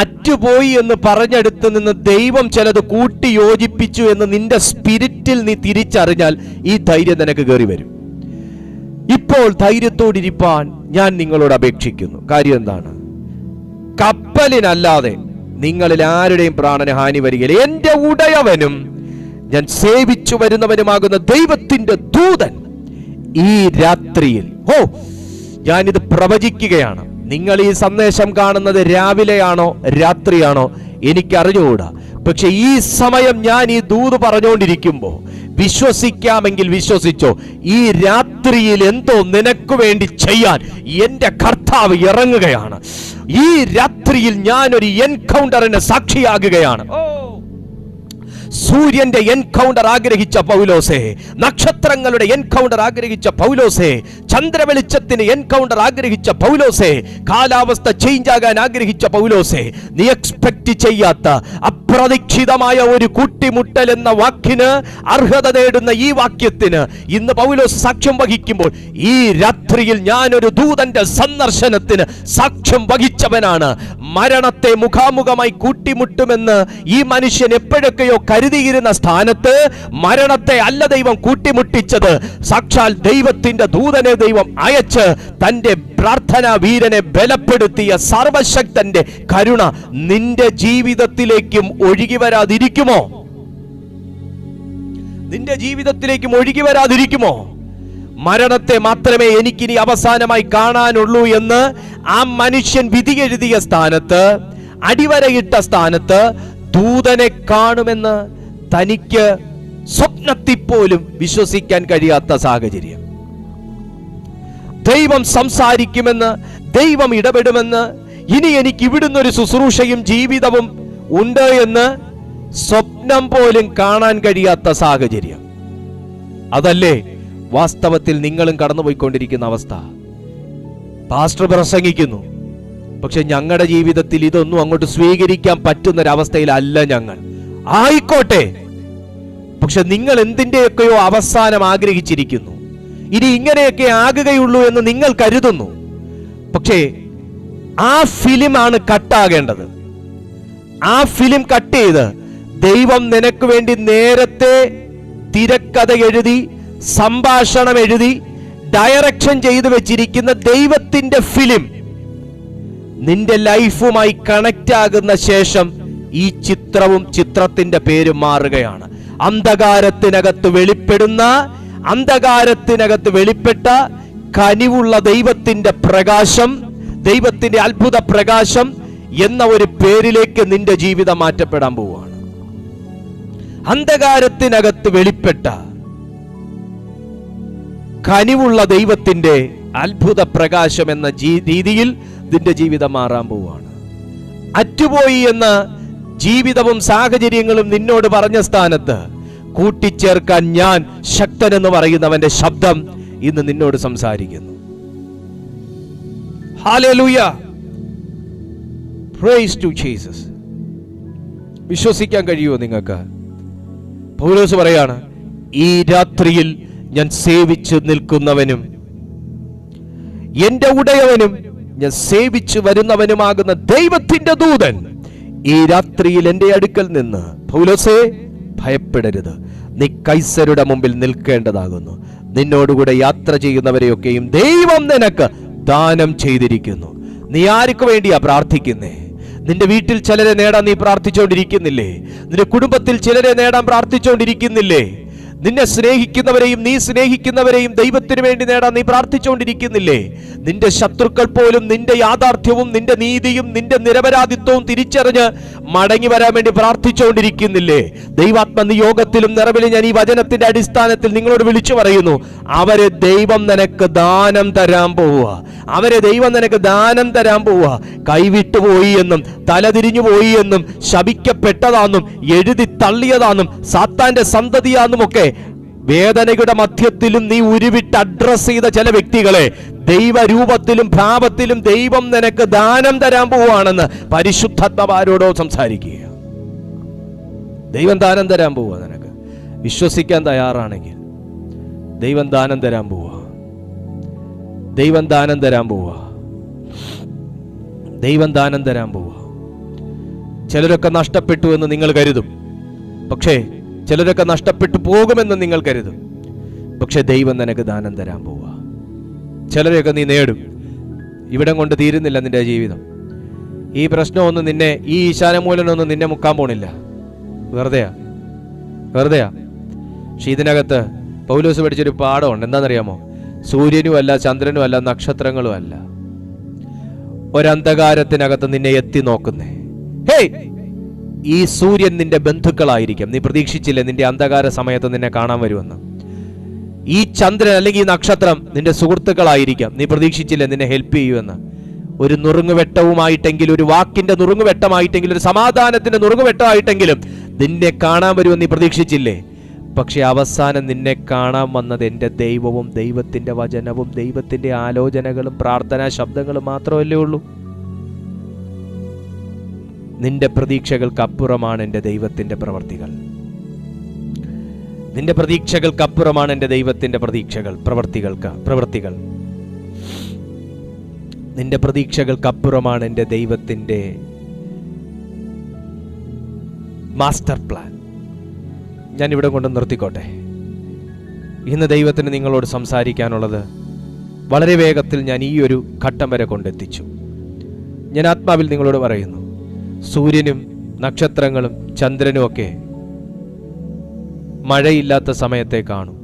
അറ്റുപോയി എന്ന് പറഞ്ഞെടുത്ത് നിന്ന് ദൈവം ചിലത് കൂട്ടി യോജിപ്പിച്ചു എന്ന് നിന്റെ സ്പിരിറ്റിൽ നീ തിരിച്ചറിഞ്ഞാൽ ഈ ധൈര്യം നിനക്ക് കയറി വരും. ഇപ്പോൾ ധൈര്യത്തോടിരിപ്പാൻ ഞാൻ നിങ്ങളോട് അപേക്ഷിക്കുന്നു. കാര്യം എന്താണ്? കപ്പലിനല്ലാതെ നിങ്ങളിൽ ആരുടെയും പ്രാണന് ഹാനി വരികയില്ല. എന്റെ ഉടയവനും ഞാൻ സേവിച്ചു വരുന്നവനുമാകുന്ന ദൈവത്തിന്റെ ദൂതൻ ഈ രാത്രിയിൽ, ഞാനിത് പ്രവചിക്കുകയാണ്. നിങ്ങൾ ഈ സന്ദേശം കാണുന്നത് രാവിലെയാണോ രാത്രിയാണോ എനിക്കറിഞ്ഞുകൂടാ. പക്ഷെ ഈ സമയം ഞാൻ ഈ ദൂത് പറഞ്ഞുകൊണ്ടിരിക്കുമ്പോൾ വിശ്വസിക്കാമെങ്കിൽ വിശ്വസിച്ചോ, ഈ രാത്രിയിൽ എന്തോ നിനക്ക് വേണ്ടി ചെയ്യാൻ എന്റെ കർത്താവ് ഇറങ്ങുകയാണ്. ഈ രാത്രിയിൽ ഞാനൊരു എൻകൗണ്ടറിന് സാക്ഷിയാകുകയാണ്. സൂര്യന്റെ എൻകൗണ്ടർ ആഗ്രഹിച്ച പൗലോസേ, നക്ഷത്രങ്ങളുടെ എൻകൗണ്ടർ ആഗ്രഹിച്ച പൗലോസേ, ചന്ദ്രവെളിച്ചത്തിന് എൻകൗണ്ടർ ആഗ്രഹിച്ച പൗലോസേ, കാലാവസ്ഥ ചേഞ്ച് ആകാൻ ആഗ്രഹിച്ച പൗലോസേ, നീ എക്സ്പെക്ട് ചെയ്യാത്ത അപ്രതീക്ഷിതമായ ഒരു കൂട്ടിമുട്ടൽ എന്ന വാക്കിന് അർഹത നേടുന്ന ഈ വാക്യത്തിന് ഇന്ന് പൗലോസ് സാക്ഷ്യം വഹിക്കുമ്പോൾ, ഈ രാത്രിയിൽ ഞാനൊരു ദൂതന്റെ സന്ദർശനത്തിന് സാക്ഷ്യം വഹിച്ചവനാണ്. മരണത്തെ മുഖാമുഖമായി കൂട്ടിമുട്ടുമെന്ന് ഈ മനുഷ്യൻ എപ്പോഴൊക്കെയോ കരുതിയിരുന്ന സ്ഥാനത്ത് മരണത്തെ അല്ല ദൈവം കൂട്ടിമുട്ടിച്ചത്. സാക്ഷാൽ ദൈവത്തിന്റെ ദൂതനെ ദൈവം അയച്ച് തന്റെ പ്രാർത്ഥനാ വീരനെ ബലപ്പെടുത്തിയ സർവശക്തന്റെ കരുണ നിന്റെ ജീവിതത്തിലേക്കും ഒഴുകി വരാതിരിക്കുമോ? നിന്റെ ജീവിതത്തിലേക്കും ഒഴുകി വരാതിരിക്കുമോ? മരണത്തെ മാത്രമേ എനിക്കിനി അവസാനമായി കാണാനുള്ളൂ എന്ന് ആ മനുഷ്യൻ വിധി എഴുതിയ സ്ഥാനത്ത്, അടിവരയിട്ട സ്ഥാനത്ത് ദൂതനെ കാണുമെന്ന് തനിക്ക് സ്വപ്നത്തിൽ പോലും വിശ്വസിക്കാൻ കഴിയാത്ത സാഹചര്യം. ദൈവം സംസാരിക്കുമെന്ന്, ദൈവം ഇടപെടുമെന്ന്, ഇനി എനിക്ക് ഇവിടുന്ന് ഒരു ശുശ്രൂഷയും ജീവിതവും ഉണ്ട് എന്ന് സ്വപ്നം പോലും കാണാൻ കഴിയാത്ത സാഹചര്യം. അതല്ലേ വാസ്തവത്തിൽ നിങ്ങളും കടന്നുപോയിക്കൊണ്ടിരിക്കുന്ന അവസ്ഥ. പാസ്റ്റർ പ്രസംഗിക്കുന്നു, പക്ഷെ ഞങ്ങളുടെ ജീവിതത്തിൽ ഇതൊന്നും അങ്ങോട്ട് സ്വീകരിക്കാൻ പറ്റുന്നൊരവസ്ഥയിലല്ല ഞങ്ങൾ. ആയിക്കോട്ടെ, പക്ഷെ നിങ്ങൾ എന്തിൻ്റെയൊക്കെയോ അവസാനം ആഗ്രഹിച്ചിരിക്കുന്നു. ഇനി ഇങ്ങനെയൊക്കെ ആകുകയുള്ളൂ എന്ന് നിങ്ങൾ കരുതുന്നു. പക്ഷേ ആ ഫിലിമാണ് കട്ടാകേണ്ടത്. ആ ഫിലിം കട്ട് ചെയ്ത് ദൈവം നിനക്ക് വേണ്ടി നേരത്തെ തിരക്കഥ എഴുതി, സംഭാഷണം എഴുതി, ഡയറക്ഷൻ ചെയ്തു വെച്ചിരിക്കുന്ന ദൈവത്തിന്റെ ഫിലിം നിന്റെ ലൈഫുമായി കണക്റ്റ് ആകുന്ന ശേഷം ഈ ചിത്രത്തിന്റെ പേര് മാറുകയാണ്. അന്ധകാരത്തിനകത്ത് വെളിപ്പെട്ട കനിവുള്ള ദൈവത്തിന്റെ പ്രകാശം, ദൈവത്തിന്റെ അത്ഭുത പ്രകാശം എന്ന ഒരു പേരിലേക്ക് നിന്റെ ജീവിതം മാറ്റപ്പെടാൻ പോവുകയാണ്. അന്ധകാരത്തിനകത്ത് വെളിപ്പെട്ട കനിവുള്ള ദൈവത്തിന്റെ അത്ഭുത പ്രകാശം എന്ന രീതിയിൽ നിന്റെ ജീവിതം മാറാൻ പോവുകയാണ്. അറ്റുപോയി എന്ന ജീവിതവും സാഹചര്യങ്ങളും നിന്നോട് പറഞ്ഞ സ്ഥാനത്ത് കൂട്ടിച്ചേർക്കാൻ ഞാൻ ശക്തൻ എന്ന് പറയുന്നവന്റെ ശബ്ദം ഇന്ന് നിന്നോട് സംസാരിക്കുന്നു. Hallelujah, praise to Jesus. വിശ്വസിക്കാൻ കഴിയുമോ നിങ്ങൾക്ക്? പൗലോസ് പറയാണ്, ഈ രാത്രിയിൽ ഞാൻ സേവിച്ചു നിൽക്കുന്നവനും എന്റെ ഉടയവനും ഞാൻ സേവിച്ചു വരുന്നവനുമാകുന്ന ദൈവത്തിന്റെ ദൂതൻ ഈ രാത്രിയിൽ എന്റെ അടുക്കൽ നിന്ന്, പൗലോസേ ഭയപ്പെടരുത്, നീ കൈസരുടെ മുമ്പിൽ നിൽക്കേണ്ടതാകുന്നു. നിന്നോടുകൂടെ യാത്ര ചെയ്യുന്നവരെയൊക്കെയും ദൈവം നിനക്ക് ദാനം ചെയ്തിരിക്കുന്നു. നീ ആർക്ക് വേണ്ടിയാ പ്രാർത്ഥിക്കുന്നേ? നിന്റെ വീട്ടിൽ ചിലരെ നേടാൻ നീ പ്രാർത്ഥിച്ചുകൊണ്ടിരിക്കുന്നില്ലേ? നിന്റെ കുടുംബത്തിൽ ചിലരെ നേടാൻ പ്രാർത്ഥിച്ചുകൊണ്ടിരിക്കുന്നില്ലേ? നിന്നെ സ്നേഹിക്കുന്നവരെയും നീ സ്നേഹിക്കുന്നവരെയും ദൈവത്തിന് വേണ്ടി നേടാൻ നീ പ്രാർത്ഥിച്ചുകൊണ്ടിരിക്കുന്നില്ലേ? നിന്റെ ശത്രുക്കൾ പോലും നിന്റെ യാഥാർത്ഥ്യവും നിന്റെ നീതിയും നിന്റെ നിരപരാധിത്വവും തിരിച്ചറിഞ്ഞ് മടങ്ങി വരാൻ വേണ്ടി പ്രാർത്ഥിച്ചുകൊണ്ടിരിക്കുന്നില്ലേ? ദൈവാത്മ നിയോഗത്തിലും നിറവിലും ഞാൻ ഈ വചനത്തിന്റെ അടിസ്ഥാനത്തിൽ നിങ്ങളോട് വിളിച്ചു പറയുന്നു, അവരെ ദൈവം നിനക്ക് ദാനം തരാൻ പോവുക. അവരെ ദൈവം നിനക്ക് ദാനം തരാൻ പോവുക. കൈവിട്ടുപോയി എന്നും തലതിരിഞ്ഞു പോയി എന്നും ശപിക്കപ്പെട്ടതാണെന്നും എഴുതി തള്ളിയതാണെന്നും സാത്താന്റെ സന്തതിയാണെന്നും ഒക്കെ വേദനയുടെ മധ്യത്തിലും നീ ഉരുവിട്ട് അഡ്രസ് ചെയ്ത ചില വ്യക്തികളെ ദൈവരൂപത്തിലും ഭാവത്തിലും ദൈവം നിനക്ക് ദാനം തരാൻ പോവുകയാണെന്ന് പരിശുദ്ധാത്മാവോടോ സംസാരിക്കുക. ദൈവം ദാനം തരാൻ പോവുക. നിനക്ക് വിശ്വസിക്കാൻ തയ്യാറാണെങ്കിൽ ദൈവം ദാനം തരാൻ പോവുക. ദൈവം ദാനം തരാൻ പോവുക. ദൈവം ദാനം തരാൻ പോവുക. ചിലരൊക്കെ നഷ്ടപ്പെട്ടു എന്ന് നിങ്ങൾ കരുതും, പക്ഷേ ചിലരൊക്കെ നഷ്ടപ്പെട്ടു പോകുമെന്ന് നിങ്ങൾ കരുതും, പക്ഷെ ദൈവം നിനക്ക് ദാനം തരാൻ പോവുക. ചിലരെയൊക്കെ നീ നേടും. ഇവിടം കൊണ്ട് തീരുന്നില്ല നിന്റെ ജീവിതം. ഈ പ്രശ്നമൊന്നും നിന്നെ, ഈ ഈശാനമൂലനൊന്നും നിന്നെ മുക്കാൻ പോണില്ല. വെറുതെയാ. പക്ഷെ ഇതിനകത്ത് പൗലോസ് പഠിച്ചൊരു പാഠമുണ്ട്. എന്താണെന്നറിയാമോ? സൂര്യനും അല്ല, ചന്ദ്രനും അല്ല, നക്ഷത്രങ്ങളും അല്ല, ഒരന്ധകാരത്തിനകത്ത് നിന്നെ എത്തി നോക്കുന്നേ. ഹേയ്, ഈ സൂര്യൻ നിന്റെ ബന്ധുക്കളായിരിക്കും. നീ പ്രതീക്ഷിച്ചില്ലേ നിന്റെ അന്ധകാര സമയത്ത് നിന്നെ കാണാൻ വരുമെന്ന്? ഈ ചന്ദ്രൻ അല്ലെങ്കിൽ ഈ നക്ഷത്രം നിന്റെ സുഹൃത്തുക്കളായിരിക്കാം. നീ പ്രതീക്ഷിച്ചില്ലേ നിന്നെ ഹെൽപ്പ് ചെയ്യുമെന്ന്? ഒരു നുറുങ്ങുവെട്ടവുമായിട്ടെങ്കിലും, ഒരു വാക്കിന്റെ നുറുങ്ങുവെട്ടമായിട്ടെങ്കിലും, ഒരു സമാധാനത്തിന്റെ നുറുങ്ങുവെട്ടമായിട്ടെങ്കിലും നിന്നെ കാണാൻ വരുമെന്ന് നീ പ്രതീക്ഷിച്ചില്ലേ? പക്ഷെ അവസാനം നിന്നെ കാണാൻ വന്നത് എൻ്റെ ദൈവവും ദൈവത്തിന്റെ വചനവും ദൈവത്തിന്റെ ആലോചനകളും പ്രാർത്ഥനാ ശബ്ദങ്ങളും മാത്രമല്ലേ ഉള്ളൂ. നിന്റെ പ്രതീക്ഷകൾക്കപ്പുറമാണ് എൻ്റെ ദൈവത്തിന്റെ പ്രവർത്തികൾ. നിന്റെ പ്രതീക്ഷകൾക്കപ്പുറമാണ് എൻ്റെ ദൈവത്തിന്റെ പ്രവർത്തികൾ. നിന്റെ പ്രതീക്ഷകൾക്കപ്പുറമാണ് എൻ്റെ ദൈവത്തിന്റെ മാസ്റ്റർ പ്ലാൻ. ഞാൻ ഇവിടെ കൊണ്ട് നിർത്തിക്കോട്ടെ. ഇന്ന് ദൈവത്തിന് നിങ്ങളോട് സംസാരിക്കാനുള്ളത് വളരെ വേഗത്തിൽ ഞാൻ ഈ ഒരു ഘട്ടം വരെ കൊണ്ടെത്തിച്ചു. ഞാൻ ആത്മാവിൽ നിങ്ങളോട് പറയുന്നു, സൂര്യനും നക്ഷത്രങ്ങളും ചന്ദ്രനും ഒക്കെ മഴയില്ലാത്ത സമയത്തെ കാണും.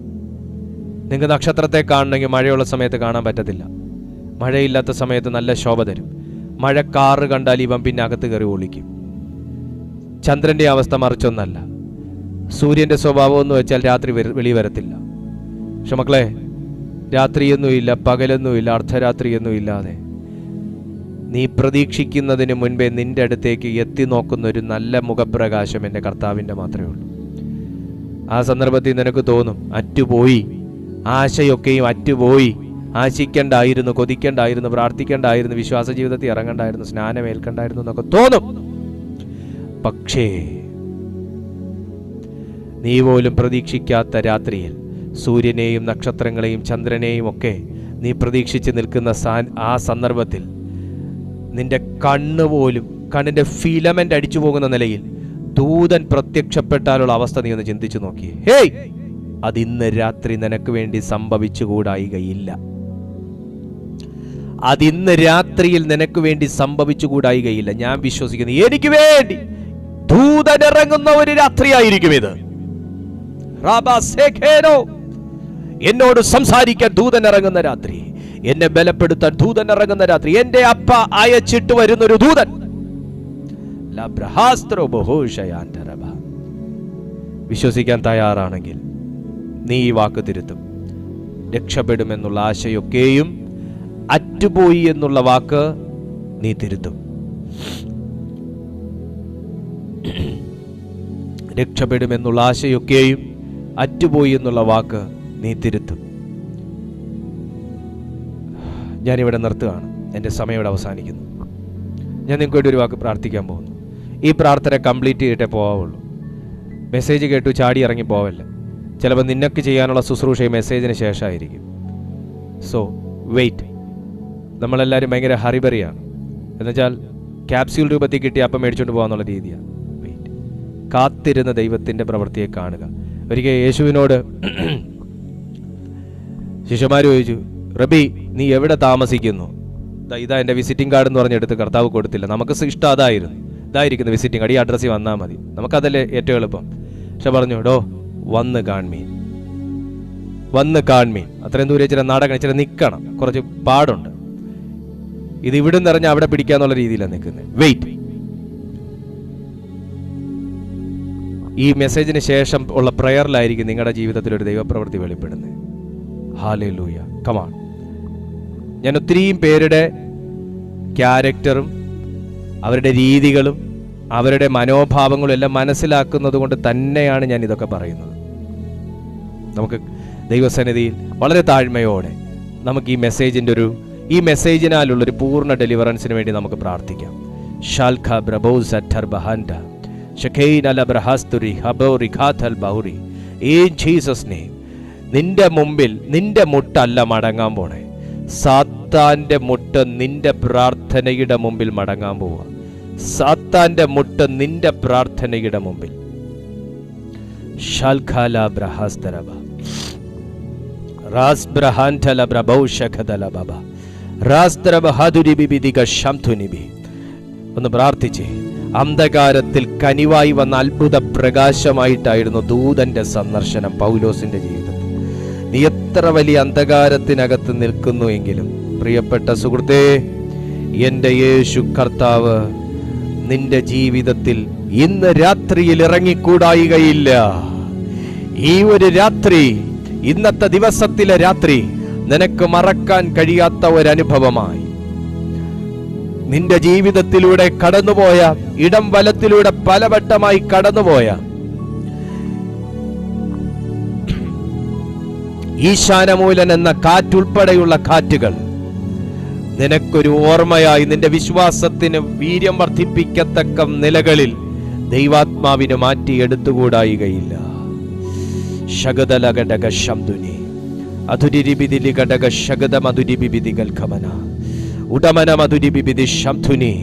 നിങ്ങൾക്ക് നക്ഷത്രത്തെ കാണണമെങ്കിൽ മഴയുള്ള സമയത്ത് കാണാൻ പറ്റത്തില്ല. മഴയില്ലാത്ത സമയത്ത് നല്ല ശോഭ തരും. മഴക്കാറ് കണ്ടാൽ ഇവൻ പിന്നെ അകത്ത് കയറി ഒളിക്കും. ചന്ദ്രന്റെ അവസ്ഥ മറിച്ചൊന്നല്ല. സൂര്യന്റെ സ്വഭാവം എന്ന് വെച്ചാൽ രാത്രി വെളി വരത്തില്ല. പക്ഷെ മക്കളെ, രാത്രിയൊന്നുമില്ല, പകലൊന്നുമില്ല, അർദ്ധരാത്രിയൊന്നും ഇല്ലാതെ നീ പ്രതീക്ഷിക്കുന്നതിന് മുൻപേ നിന്റെ അടുത്തേക്ക് എത്തി നോക്കുന്ന ഒരു നല്ല മുഖപ്രകാശം എൻ്റെ കർത്താവിൻ്റെ മാത്രമേ ഉള്ളൂ. ആ സന്ദർഭത്തിൽ നിനക്ക് തോന്നും, അറ്റുപോയി, ആശയൊക്കെയും അറ്റുപോയി, ആശിക്കണ്ടായിരുന്നു, കൊതിക്കണ്ടായിരുന്നു, പ്രാർത്ഥിക്കണ്ടായിരുന്നു, വിശ്വാസ ജീവിതത്തിൽ ഇറങ്ങണ്ടായിരുന്നു, സ്നാനമേൽക്കണ്ടായിരുന്നു എന്നൊക്കെ തോന്നും. പക്ഷേ നീ പോലും പ്രതീക്ഷിക്കാത്ത രാത്രിയിൽ സൂര്യനെയും നക്ഷത്രങ്ങളെയും ചന്ദ്രനെയും ഒക്കെ നീ പ്രതീക്ഷിച്ച് നിൽക്കുന്ന ആ സന്ദർഭത്തിൽ നിന്റെ കണ്ണിൻ്റെ ഫിലമെന്റ് അടിച്ചു പോകുന്ന നിലയിൽ ദൂതൻ പ്രത്യക്ഷപ്പെട്ടാലുള്ള അവസ്ഥ നീ ഒന്ന് ചിന്തിച്ചു നോക്കിയേ. ഹേയ്, അത് ഇന്ന് രാത്രി നിനക്ക് വേണ്ടി സംഭവിച്ചുകൂടായികയില്ല. അതിന്ന് രാത്രിയിൽ നിനക്ക് വേണ്ടി സംഭവിച്ചുകൂടായികയില്ല. ഞാൻ വിശ്വസിക്കുന്നു എനിക്ക് വേണ്ടി ദൂതൻ ഇറങ്ങുന്ന ഒരു രാത്രിയായിരിക്കും ഇത്. എന്നോട് സംസാരിക്കാൻ ദൂതൻ ഇറങ്ങുന്ന രാത്രി, എന്നെ ബലപ്പെടുത്താൻ ദൂതൻ ഇറങ്ങുന്ന രാത്രി, എന്റെ അപ്പ അയച്ചിട്ട് വരുന്നൊരു ദൂതൻ. വിശ്വസിക്കാൻ തയ്യാറാണെങ്കിൽ നീ ഈ വാക്ക് തിരുത്തും. രക്ഷപ്പെടുമെന്നുള്ള ആശയൊക്കെയും അറ്റുപോയി എന്നുള്ള വാക്ക് നീ തിരുത്തും. രക്ഷപ്പെടുമെന്നുള്ള ആശയൊക്കെയും അറ്റുപോയി എന്നുള്ള വാക്ക് നീ തിരുത്തും. ഞാനിവിടെ നിർത്തുകയാണ്. എൻ്റെ സമയം ഇവിടെ അവസാനിക്കുന്നു. ഞാൻ നിങ്ങൾക്ക് വേണ്ടി ഒരു വാക്ക് പ്രാർത്ഥിക്കാൻ പോകുന്നു. ഈ പ്രാർത്ഥന കംപ്ലീറ്റ് ചെയ്തിട്ടേ പോവുള്ളൂ. മെസ്സേജ് കേട്ടു ചാടി ഇറങ്ങി പോവല്ല. ചിലപ്പോൾ നിനക്ക് ചെയ്യാനുള്ള ശുശ്രൂഷ ഈ മെസ്സേജിന് ശേഷമായിരിക്കും. So wait. നമ്മളെല്ലാവരും ഭയങ്കര ഹറിബറിയാണ്. എന്നുവെച്ചാൽ ക്യാപ്സ്യൂൾ രൂപത്തിൽ കിട്ടി അപ്പം മേടിച്ചുകൊണ്ട് പോകാന്നുള്ള രീതിയാണ്. വെയിറ്റ്. കാത്തിരുന്ന ദൈവത്തിൻ്റെ പ്രവൃത്തിയെ കാണുക. ഒരിക്കൽ യേശുവിനോട് ശിഷ്യന്മാർ ചോദിച്ചു, റബി നീ എവിടെ താമസിക്കുന്നു? ഇതാ എൻ്റെ വിസിറ്റിംഗ് കാർഡ് എന്ന് പറഞ്ഞെടുത്ത് കർത്താവ് കൊടുത്തില്ല. നമുക്ക് ഇഷ്ടം അതായിരുന്നു. ഇതായിരിക്കുന്നു വിസിറ്റിംഗ് കാർഡ്, ഈ അഡ്രസ്സിൽ വന്നാൽ മതി, നമുക്കതല്ലേ ഏറ്റവും എളുപ്പം. പക്ഷെ പറഞ്ഞു, ഡോ വന്ന് കാൺമീൻ, വന്ന് കാൺമീൻ. അത്രയും ദൂരെ ചില നാടകം ചില നിൽക്കണം, കുറച്ച് പാടുണ്ട്. ഇത് ഇവിടെ നിറഞ്ഞ അവിടെ പിടിക്കാന്നുള്ള രീതിയിലാണ് നിൽക്കുന്നത്. വെയിറ്റ്. ഈ മെസ്സേജിന് ശേഷം ഉള്ള പ്രയറിലായിരിക്കും നിങ്ങളുടെ ജീവിതത്തിൽ ഒരു ദൈവപ്രവൃത്തി വെളിപ്പെടുന്നത്. ഹല്ലേലൂയ. കമാൺ. ഞാൻ ഒത്തിരിയും പേരുടെ ക്യാരക്ടറും അവരുടെ രീതികളും അവരുടെ മനോഭാവങ്ങളും എല്ലാം മനസ്സിലാക്കുന്നത് കൊണ്ട് തന്നെയാണ് ഞാൻ ഇതൊക്കെ പറയുന്നത്. നമുക്ക് ദൈവസന്നിധിയിൽ വളരെ താഴ്മയോടെ നമുക്ക് ഈ മെസ്സേജിനാലുള്ളൊരു പൂർണ്ണ ഡെലിവറൻസിന് വേണ്ടി നമുക്ക് പ്രാർത്ഥിക്കാം. ഷാൽഖ ബ്രബോസ് അറ്റർ ബഹാൻഡ ഷഖൈൻ അല ബ്രഹാസ്തുരി ഹബോറി ഖാതൽ ബൗറി. In Jesus name. നിന്റെ മുമ്പിൽ നിന്റെ മുട്ടല്ല മടങ്ങാൻ പോണേ. സാത്താന്റെ മുട്ട് നിന്റെ പ്രാർത്ഥനയുടെ മുമ്പിൽ മടങ്ങാൻ പോവുക. സാത്താന്റെ മുട്ട് നിന്റെ പ്രാർത്ഥനയുടെ മുമ്പിൽ. ഷാൽഖാല ബ്രഹാസ്തരബ റാസ് ബ്രഹാൻതല ബ്രബൗഷഖദല ബബ റാസ്തരബ ഹദുരി ബിബിദിക ശംതുനിബി. ഒന്ന് പ്രാർത്ഥിച്ചേ. അന്ധകാരത്തിൽ കനിവായി വന്ന അത്ഭുത പ്രകാശമായിട്ടായിരുന്നു ദൂതന്റെ സന്ദർശനം പൗലോസിന്റെ ജീവിതത്തിൽ. നീ എത്ര വലിയ അന്ധകാരത്തിനകത്ത് നിൽക്കുന്നു എങ്കിലും പ്രിയപ്പെട്ട സുഹൃത്തേ, എൻ്റെ യേശു കർത്താവ് നിന്റെ ജീവിതത്തിൽ ഇന്ന് രാത്രിയിൽ ഇറങ്ങിക്കൂടായികയില്ല. ഈ ഒരു രാത്രി, ഇന്നത്തെ ദിവസത്തിലെ രാത്രി നിനക്ക് മറക്കാൻ കഴിയാത്ത ഒരനുഭവമായി നിന്റെ ജീവിതത്തിലൂടെ കടന്നുപോയ, ഇടം വലത്തിലൂടെ പലവട്ടമായി കടന്നുപോയ ഈശാനമൂലൻ എന്ന കാറ്റുൾപ്പെടെയുള്ള കാറ്റുകൾ നിനക്കൊരു ഓർമ്മയായി നിന്റെ വിശ്വാസത്തിന് വീര്യം വർദ്ധിപ്പിക്കത്തക്ക നിലകളിൽ ദൈവാത്മാവിനെ മാറ്റി എടുത്തുകൂടായികയില്ല. ശഗദല ഘടക ശംദുനി അധുരിബിദിലി ഘടക ശഗദ മധുരിബിദികൾ ഖമന ഉടമന മധുരിബിദി ശംധുനി.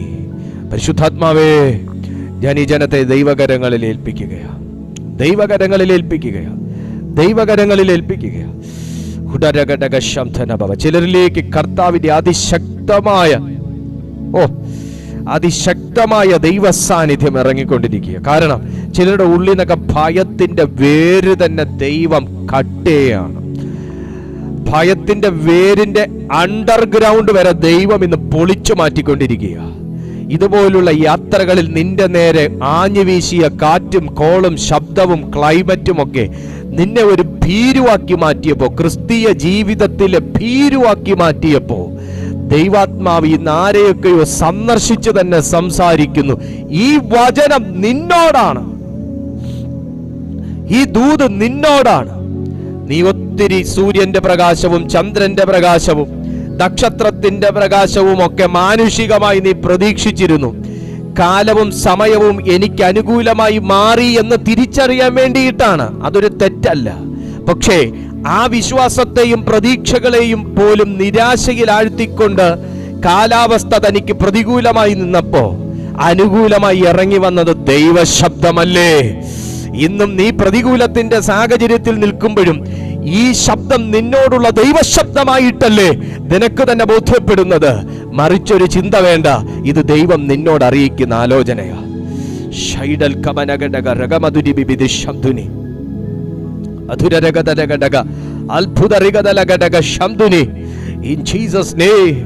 പരിശുദ്ധാത്മാവേ, ഞാൻ ഈ ജനത്തെ ദൈവകരങ്ങളിൽ ഏൽപ്പിക്കുകയാണ്, ദൈവകരങ്ങളിൽ ഏൽപ്പിക്കുകയാണ്, ദൈവകരങ്ങളിൽ ഏൽപ്പിക്കുകയാണ്. ഉടരഘടക ശംധന ഭവ. ചിലരിലേക്ക് കർത്താവിന്റെ അതിശക്തമായ ദൈവ സാന്നിധ്യം ഇറങ്ങിക്കൊണ്ടിരിക്കുക. കാരണം ചിലരുടെ ഉള്ളിൽ നിന്നൊക്കെ ഭയത്തിന്റെ വേര് തന്നെ ദൈവം കട്ടയാണ്. ഭയത്തിന്റെ വേരിന്റെ അണ്ടർഗ്രൗണ്ട് വരെ ദൈവം ഇന്ന് പൊളിച്ചു മാറ്റിക്കൊണ്ടിരിക്കുക. ഇതുപോലുള്ള യാത്രകളിൽ നിന്റെ നേരെ ആഞ്ഞു വീശിയ കാറ്റും കോളും ശബ്ദവും ക്ലൈമറ്റും ഒക്കെ നിന്നെ ഒരു ഭീരുവാക്കി മാറ്റിയപ്പോ, ക്രിസ്തീയ ജീവിതത്തിലെ ഭീരുവാക്കി മാറ്റിയപ്പോ, ദൈവാത്മാവ് ഇന്ന് ആരെയൊക്കെയോ സന്ദർശിച്ച് തന്നെ സംസാരിക്കുന്നു. ഈ വചനം നിന്നോടാണ്, ഈ ദൂത് നിന്നോടാണ്. നീ ഒത്തിരി സൂര്യന്റെ പ്രകാശവും ചന്ദ്രന്റെ പ്രകാശവും നക്ഷത്രത്തിന്റെ പ്രകാശവും ഒക്കെ മാനുഷികമായി നീ പ്രതീക്ഷിച്ചിരുന്നു. കാലവും സമയവും എനിക്ക് അനുകൂലമായി മാറി എന്ന് തിരിച്ചറിയാൻ വേണ്ടിയിട്ടാണ്. അതൊരു തെറ്റല്ല. പക്ഷേ ആ വിശ്വാസത്തെയും പ്രതീക്ഷകളെയും പോലും നിരാശയിൽ ആഴ്ത്തിക്കൊണ്ട് കാലാവസ്ഥ തനിക്ക് പ്രതികൂലമായി നിന്നപ്പോ അനുകൂലമായി ഇറങ്ങി വന്നത് ദൈവശബ്ദമല്ലേ? ഇന്നും നീ പ്രതികൂലത്തിന്റെ സാഹചര്യത്തിൽ നിൽക്കുമ്പോഴും ഈ ശബ്ദം നിന്നോടുള്ള ദൈവശബ്ദമായിട്ടല്ലേ നിനക്ക് തന്നെ ബോധ്യപ്പെടുന്നത്? മറിച്ചൊരു ചിന്ത വേണ്ട, ഇത് ദൈവം നിന്നോട് അറിയിക്കുന്ന ആലോചനയാ. ഷൈഡൽ കമനഗടക രഗമധുരി ശബ്ദുനി അധുരരഗതരഗടക അത്ഭുതരിഗതലഗടക ശബ്ദുനി ഇൻ ജീസസ് നെയിം.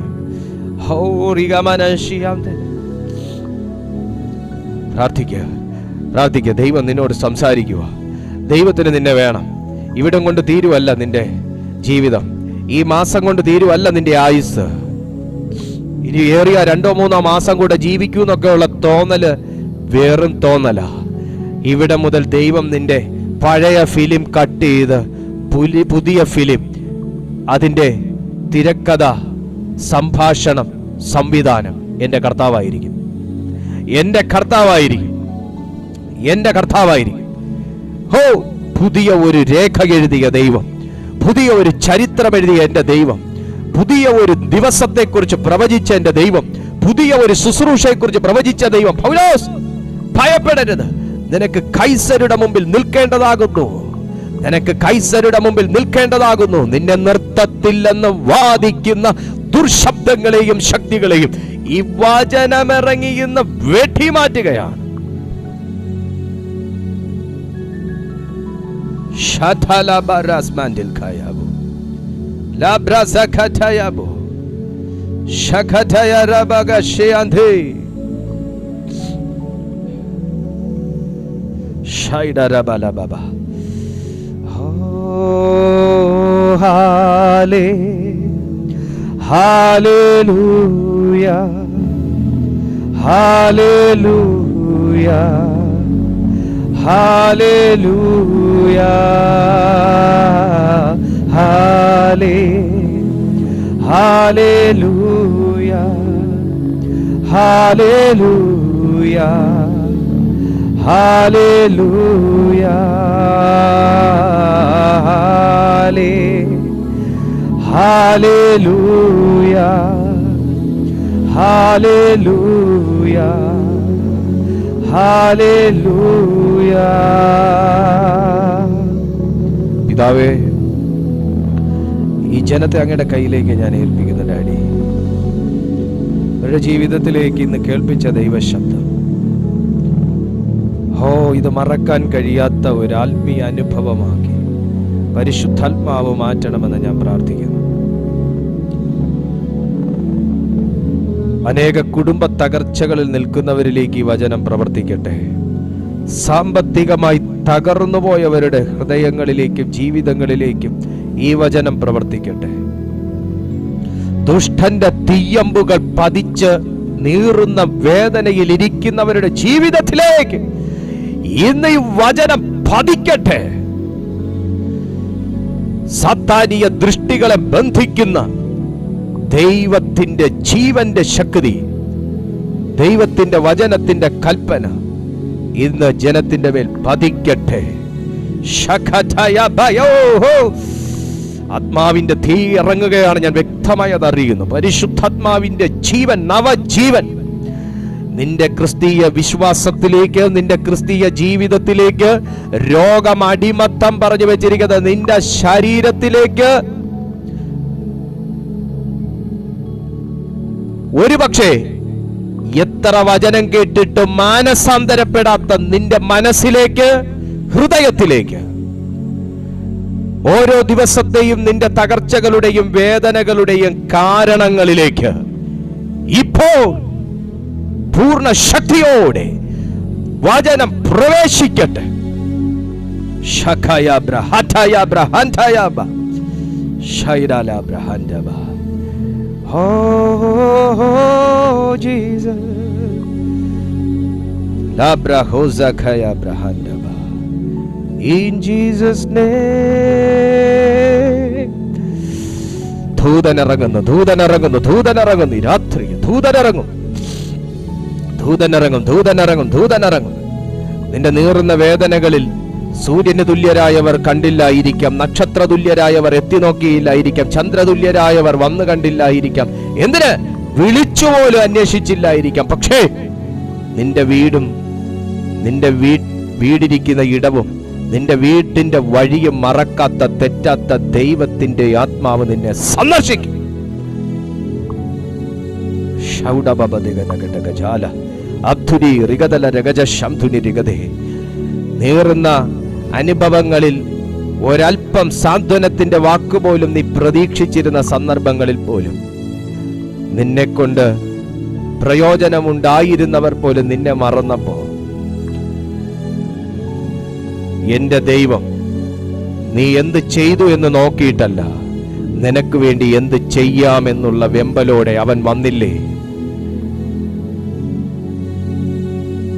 പ്രാർത്ഥിക്കുക. ദൈവം നിന്നോട് സംസാരിക്കുക. ദൈവത്തിന് നിന്നെ വേണം. ഇവിടം കൊണ്ട് തീരുവല്ല നിന്റെ ജീവിതം. ഈ മാസം കൊണ്ട് തീരുവല്ല നിന്റെ ആയുസ്. ഇനി ഏറിയ 2-3 മാസം കൂടെ ജീവിക്കൂ എന്നൊക്കെയുള്ള തോന്നല് വെറും തോന്നലാ. ഇവിടെ മുതൽ ദൈവം നിന്റെ പഴയ ഫിലിം കട്ട് ചെയ്ത് പുതിയ ഫിലിം, അതിൻ്റെ തിരക്കഥ, സംഭാഷണം, സംവിധാനം എൻ്റെ കർത്താവായിരിക്കും. ഹോ, പുതിയ ഒരു രേഖ എഴുതിയ ദൈവം, പുതിയ ഒരു ചരിത്രം എഴുതിയ എൻ്റെ ദൈവം, പുതിയ ഒരു ദിവസത്തെക്കുറിച്ച് പ്രവചിച്ച എൻ്റെ ദൈവം, പുതിയ ഒരു ശുശ്രൂഷയെക്കുറിച്ച് പ്രവചിച്ച ദൈവം. പൗലോസ്, ഭയപ്പെടരുത്. നിനക്ക് കൈസരുടെ മുമ്പിൽ നിൽക്കേണ്ടതാകുന്നു. നിന്നെ നിർത്തത്തില്ലെന്ന് വാദിക്കുന്ന ദുർശബ്ദങ്ങളെയും ശക്തികളെയും ഈ വചനമിറങ്ങിയെന്ന് വെട്ടിമാറ്റുകയാണ്. Hallelujah, hallelujah, hallelujah, hallelujah, hallelujah, hallelujah, hallelujah, hallelujah, hallelujah. പിതാവേ, ഈ ജനത്തെ അങ്ങയുടെ കയ്യിലേക്ക് ഞാൻ ഏൽപ്പിക്കുന്നു ഡാഡി. അവരുടെ ജീവിതത്തിലേക്ക് ഇന്ന് കേൾപ്പിച്ച ദൈവശബ്ദം, ഇത് മറക്കാൻ കഴിയാത്ത ഒരു ആത്മീയ അനുഭവമാക്കി പരിശുദ്ധാത്മാവ് മാറ്റണമെന്ന് ഞാൻ പ്രാർത്ഥിക്കുന്നു. അനേക കുടുംബ തകർച്ചകളിൽ നിൽക്കുന്നവരിലേക്ക് ഈ വചനം പ്രവർത്തിക്കട്ടെ. സാമ്പത്തികമായി തകർന്നുപോയവരുടെ ഹൃദയങ്ങളിലേക്കും ജീവിതങ്ങളിലേക്കും ഈ വചനം പ്രവർത്തിക്കട്ടെ. ദുഷ്ടന്റെ തീയമ്പുകൾ പതിച്ച് നീറുന്ന വേദനയിൽ ഇരിക്കുന്നവരുടെ ജീവിതത്തിലേക്ക് ഇന്ന് ഈ വചനം പതിക്കട്ടെ. സാത്താനിക ദൃഷ്ടികളെ ബന്ധിക്കുന്ന ദൈവത്തിന്റെ ജീവന്റെ ശക്തി, ദൈവത്തിന്റെ വചനത്തിന്റെ കൽപ്പന ഇന്ന് ജനത്തിന്റെ മേൽ പതിക്കട്ടെ. ആത്മാവിന്റെ തീ ഇറങ്ങുകയാണ്. ഞാൻ വ്യക്തമായി അത് അറിയുന്നു. പരിശുദ്ധാത്മാവിന്റെ ജീവൻ, നവജീവൻ നിന്റെ ക്രിസ്തീയ വിശ്വാസത്തിലേക്ക്, നിന്റെ ക്രിസ്തീയ ജീവിതത്തിലേക്ക്, രോഗമടിമത്തം പറഞ്ഞു വെച്ചിരിക്കുന്നത് നിന്റെ ശരീരത്തിലേക്ക്, ഒരുപക്ഷെ എത്ര വചനം കേട്ടിട്ട് മാനസാന്തരപ്പെടാത്ത നിന്റെ മനസ്സിലേക്ക്, ഹൃദയത്തിലേക്ക്, ഓരോ ദിവസത്തെയും നിന്റെ തകർച്ചകളുടെയും വേദനകളുടെയും കാരണങ്ങളിലേക്ക് ഇപ്പോൾ പൂർണ്ണ ശക്തിയോടെ വചനം പ്രവേശിക്കട്ടെ. In Jesus' name. ദൂതനിറങ്ങുന്നു. രാത്രി ദൂതനിറങ്ങും. ദൂതനിറങ്ങും. നിന്റെ നീറുന്ന വേദനകളിൽ സൂര്യന് തുല്യരായവർ കണ്ടില്ലായിരിക്കാം, നക്ഷത്ര തുല്യരായവർ എത്തി നോക്കിയില്ലായിരിക്കാം, ചന്ദ്രതുല്യരായവർ വന്നു കണ്ടില്ലായിരിക്കാം, എന്തിന് വിളിച്ചുപോലും അന്വേഷിച്ചില്ലായിരിക്കാം. പക്ഷേ നിന്റെ വീടും നിന്റെ വീടിരിക്കുന്ന ഇടവും നിന്റെ വീട്ടിന്റെ വഴിയും മറക്കാത്ത തെറ്റാത്ത ദൈവത്തിന്റെ ആത്മാവ് നിന്നെ സന്ദർശിക്കും. നേറുന്ന അനുഭവങ്ങളിൽ ഒരൽപ്പം സാന്ത്വനത്തിന്റെ വാക്കുപോലും നീ പ്രതീക്ഷിച്ചിരുന്ന സന്ദർഭങ്ങളിൽ പോലും നിന്നെക്കൊണ്ട് പ്രയോജനമുണ്ടായിരുന്നവർ പോലും നിന്നെ മറന്നപ്പോ എന്റെ ദൈവം നീ എന്ത് ചെയ്തു എന്ന് നോക്കിയിട്ടല്ല, നിനക്ക് വേണ്ടി എന്ത് ചെയ്യാമെന്നുള്ള വെമ്പലോടെ അവൻ വന്നില്ലേ.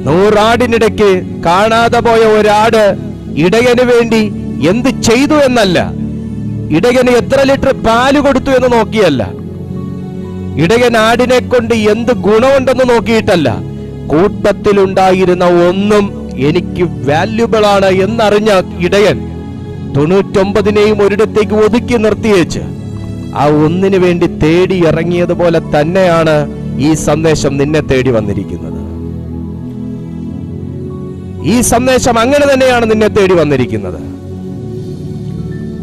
100 ആടിനിടയ്ക്ക് കാണാതെ പോയ ഒരാട് ഇടയന് വേണ്ടി എന്ത് ചെയ്തു എന്നല്ല, ഇടയന് എത്ര ലിറ്റർ പാല് കൊടുത്തു എന്ന് നോക്കിയല്ല, ഇടയൻ ആടിനെ കൊണ്ട് എന്ത് ഗുണമുണ്ടെന്ന് നോക്കിയിട്ടല്ല, കൂട്ടത്തിലുണ്ടായിരുന്ന ഒന്നും എനിക്ക് വാല്യുബിൾ ആണ് എന്നറിഞ്ഞ ഇടയൻ 99നെയും ഒരിടത്തേക്ക് ഒതുക്കി നിർത്തിയേച്ച് ആ ഒന്നിനു വേണ്ടി തേടി ഇറങ്ങിയതുപോലെ തന്നെയാണ് ഈ സന്ദേശം നിന്നെ തേടി വന്നിരിക്കുന്നത്. ഈ സന്ദേശം അങ്ങനെ തന്നെയാണ് നിന്നെ തേടി വന്നിരിക്കുന്നത്.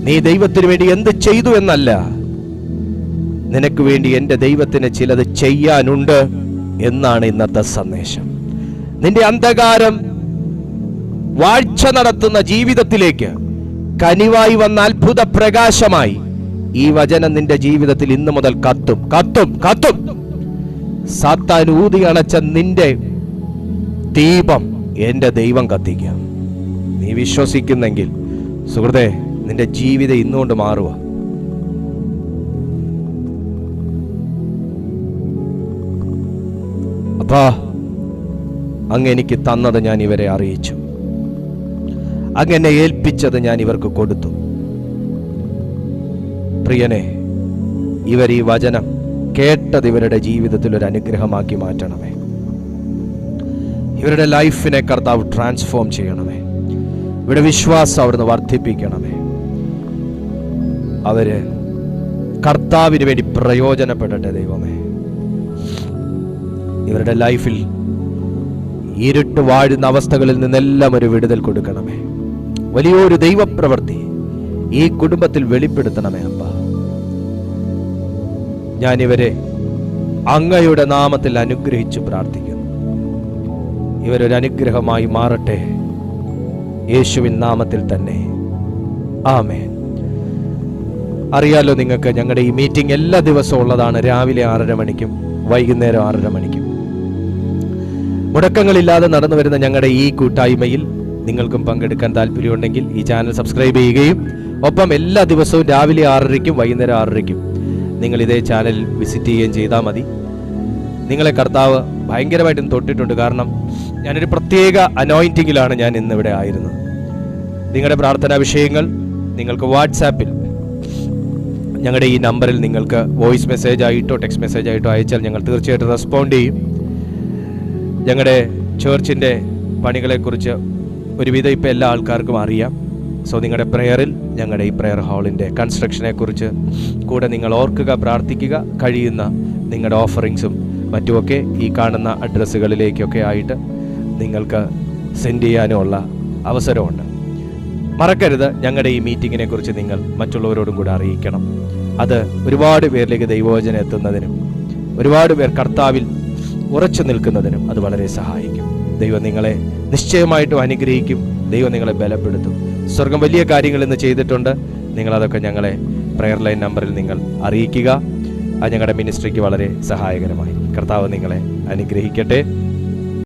നീ ദൈവത്തിന് വേണ്ടി എന്ത് ചെയ്തു എന്നല്ല, നിനക്ക് വേണ്ടി എന്റെ ദൈവത്തിന് ചിലത് ചെയ്യാനുണ്ട് എന്നാണ് ഇന്നത്തെ സന്ദേശം. നിന്റെ അന്ധകാരം വാഴ്ച നടത്തുന്ന ജീവിതത്തിലേക്ക് കനിവായി വന്ന അത്ഭുത പ്രകാശമായി ഈ വചനം നിന്റെ ജീവിതത്തിൽ ഇന്നു മുതൽ കത്തും കത്തും കത്തും. സാത്താൻ ഊതി അണച്ച നിന്റെ ദീപം എന്റെ ദൈവം കത്തിക്കാം. നീ വിശ്വസിക്കുന്നെങ്കിൽ സുഹൃത്തെ, നിന്റെ ജീവിതം ഇന്നുകൊണ്ട് മാറുക. അപ്പാ, അങ്ങ് എനിക്ക് തന്നത് ഞാൻ ഇവരെ അറിയിച്ചു, അങ്ങനെ ഏൽപ്പിച്ചത് ഞാൻ ഇവർക്ക് കൊടുത്തു. പ്രിയനെ, ഇവർ ഈ വചനം കേട്ടത് ഇവരുടെ ജീവിതത്തിൽ ഒരു അനുഗ്രഹമാക്കി മാറ്റണമേ. ഇവരുടെ ലൈഫിനെ കർത്താവ് ട്രാൻസ്ഫോം ചെയ്യണമേ. ഇവരുടെ വിശ്വാസം അവിടുന്ന് വർദ്ധിപ്പിക്കണമേ. അവര് കർത്താവിന് വേണ്ടി പ്രയോജനപ്പെടട്ടെ ദൈവമേ. ഇവരുടെ ലൈഫിൽ ഇരുട്ട് വാഴുന്ന അവസ്ഥകളിൽ നിന്നെല്ലാം ഒരു വിടുതൽ കൊടുക്കണമേ. വലിയൊരു ദൈവപ്രവൃത്തി ഈ കുടുംബത്തിൽ വെളിപ്പെടുത്തണമേ അപ്പ. ഞാനിവരെ അങ്ങയുടെ നാമത്തിൽ അനുഗ്രഹിച്ചു പ്രാർത്ഥിക്കുന്നു. ഇവരൊരു അനുഗ്രഹമായി മാറട്ടെ, യേശുവിൻ നാമത്തിൽ തന്നെ, ആമേൻ. അറിയാലോ നിങ്ങൾക്ക്, ഞങ്ങളുടെ ഈ മീറ്റിംഗ് എല്ലാ ദിവസവും ഉള്ളതാണ്. രാവിലെ 6:30 മണിക്കും വൈകുന്നേരം 6:30 മണിക്കും മുടക്കങ്ങളില്ലാതെ നടന്നു വരുന്ന ഞങ്ങളുടെ ഈ കൂട്ടായ്മയിൽ നിങ്ങൾക്കും പങ്കെടുക്കാൻ താല്പര്യമുണ്ടെങ്കിൽ ഈ ചാനൽ സബ്സ്ക്രൈബ് ചെയ്യുകയും ഒപ്പം എല്ലാ ദിവസവും രാവിലെ 6:30ക്കും വൈകുന്നേരം 6:30ക്കും നിങ്ങൾ ഇതേ ചാനൽ വിസിറ്റ് ചെയ്യുകയും ചെയ്താൽ മതി. നിങ്ങളെ കർത്താവ് ഭയങ്കരമായിട്ടും തൊട്ടിട്ടുണ്ട്. കാരണം ഞാനൊരു പ്രത്യേക അനോയിന്റിങ്ങിലാണ് ഞാൻ ഇന്നിവിടെ ആയിരുന്നത്. നിങ്ങളുടെ പ്രാർത്ഥനാ വിഷയങ്ങൾ നിങ്ങൾക്ക് വാട്സാപ്പിൽ ഞങ്ങളുടെ ഈ നമ്പറിൽ നിങ്ങൾക്ക് വോയിസ് മെസ്സേജ് ആയിട്ടോ ടെക്സ്റ്റ് മെസ്സേജ് ആയിട്ടോ അയച്ചാൽ ഞങ്ങൾ തീർച്ചയായിട്ടും റെസ്പോണ്ട് ചെയ്യും. ഞങ്ങളുടെ ചേർച്ചിൻ്റെ പണികളെക്കുറിച്ച് ഒരുവിധം ഇപ്പോൾ എല്ലാ ആൾക്കാർക്കും അറിയാം. സോ നിങ്ങളുടെ പ്രയറിൽ ഞങ്ങളുടെ ഈ പ്രയർ ഹാളിൻ്റെ കൺസ്ട്രക്ഷനെക്കുറിച്ച് കൂടെ നിങ്ങൾ ഓർക്കുക, പ്രാർത്ഥിക്കുക. കഴിയുന്ന നിങ്ങളുടെ ഓഫറിങ്സും മറ്റുമൊക്കെ ഈ കാണുന്ന അഡ്രസ്സുകളിലേക്കൊക്കെ ആയിട്ട് നിങ്ങൾക്ക് സെൻഡ് ചെയ്യാനുള്ള അവസരമുണ്ട്. മറക്കരുത്, ഞങ്ങളുടെ ഈ മീറ്റിങ്ങിനെ കുറിച്ച് നിങ്ങൾ മറ്റുള്ളവരോടും കൂടെ അറിയിക്കണം. അത് ഒരുപാട് പേരിലേക്ക് ദൈവവചനം എത്തുന്നതിനും ഒരുപാട് പേർ കർത്താവിൽ ഉറച്ചു നിൽക്കുന്നതിനും അത് വളരെ സഹായിക്കും. ദൈവം നിങ്ങളെ നിശ്ചയമായിട്ടും അനുഗ്രഹിക്കും. ദൈവം നിങ്ങളെ ബലപ്പെടുത്തും. സ്വർഗം വലിയ കാര്യങ്ങൾ ഇന്ന് ചെയ്തിട്ടുണ്ട്. നിങ്ങളതൊക്കെ ഞങ്ങളെ പ്രയർ ലൈൻ നമ്പറിൽ നിങ്ങൾ അറിയിക്കുക. അത് ഞങ്ങളുടെ മിനിസ്ട്രിക്ക് വളരെ സഹായകരമായി. കർത്താവ് നിങ്ങളെ അനുഗ്രഹിക്കട്ടെ.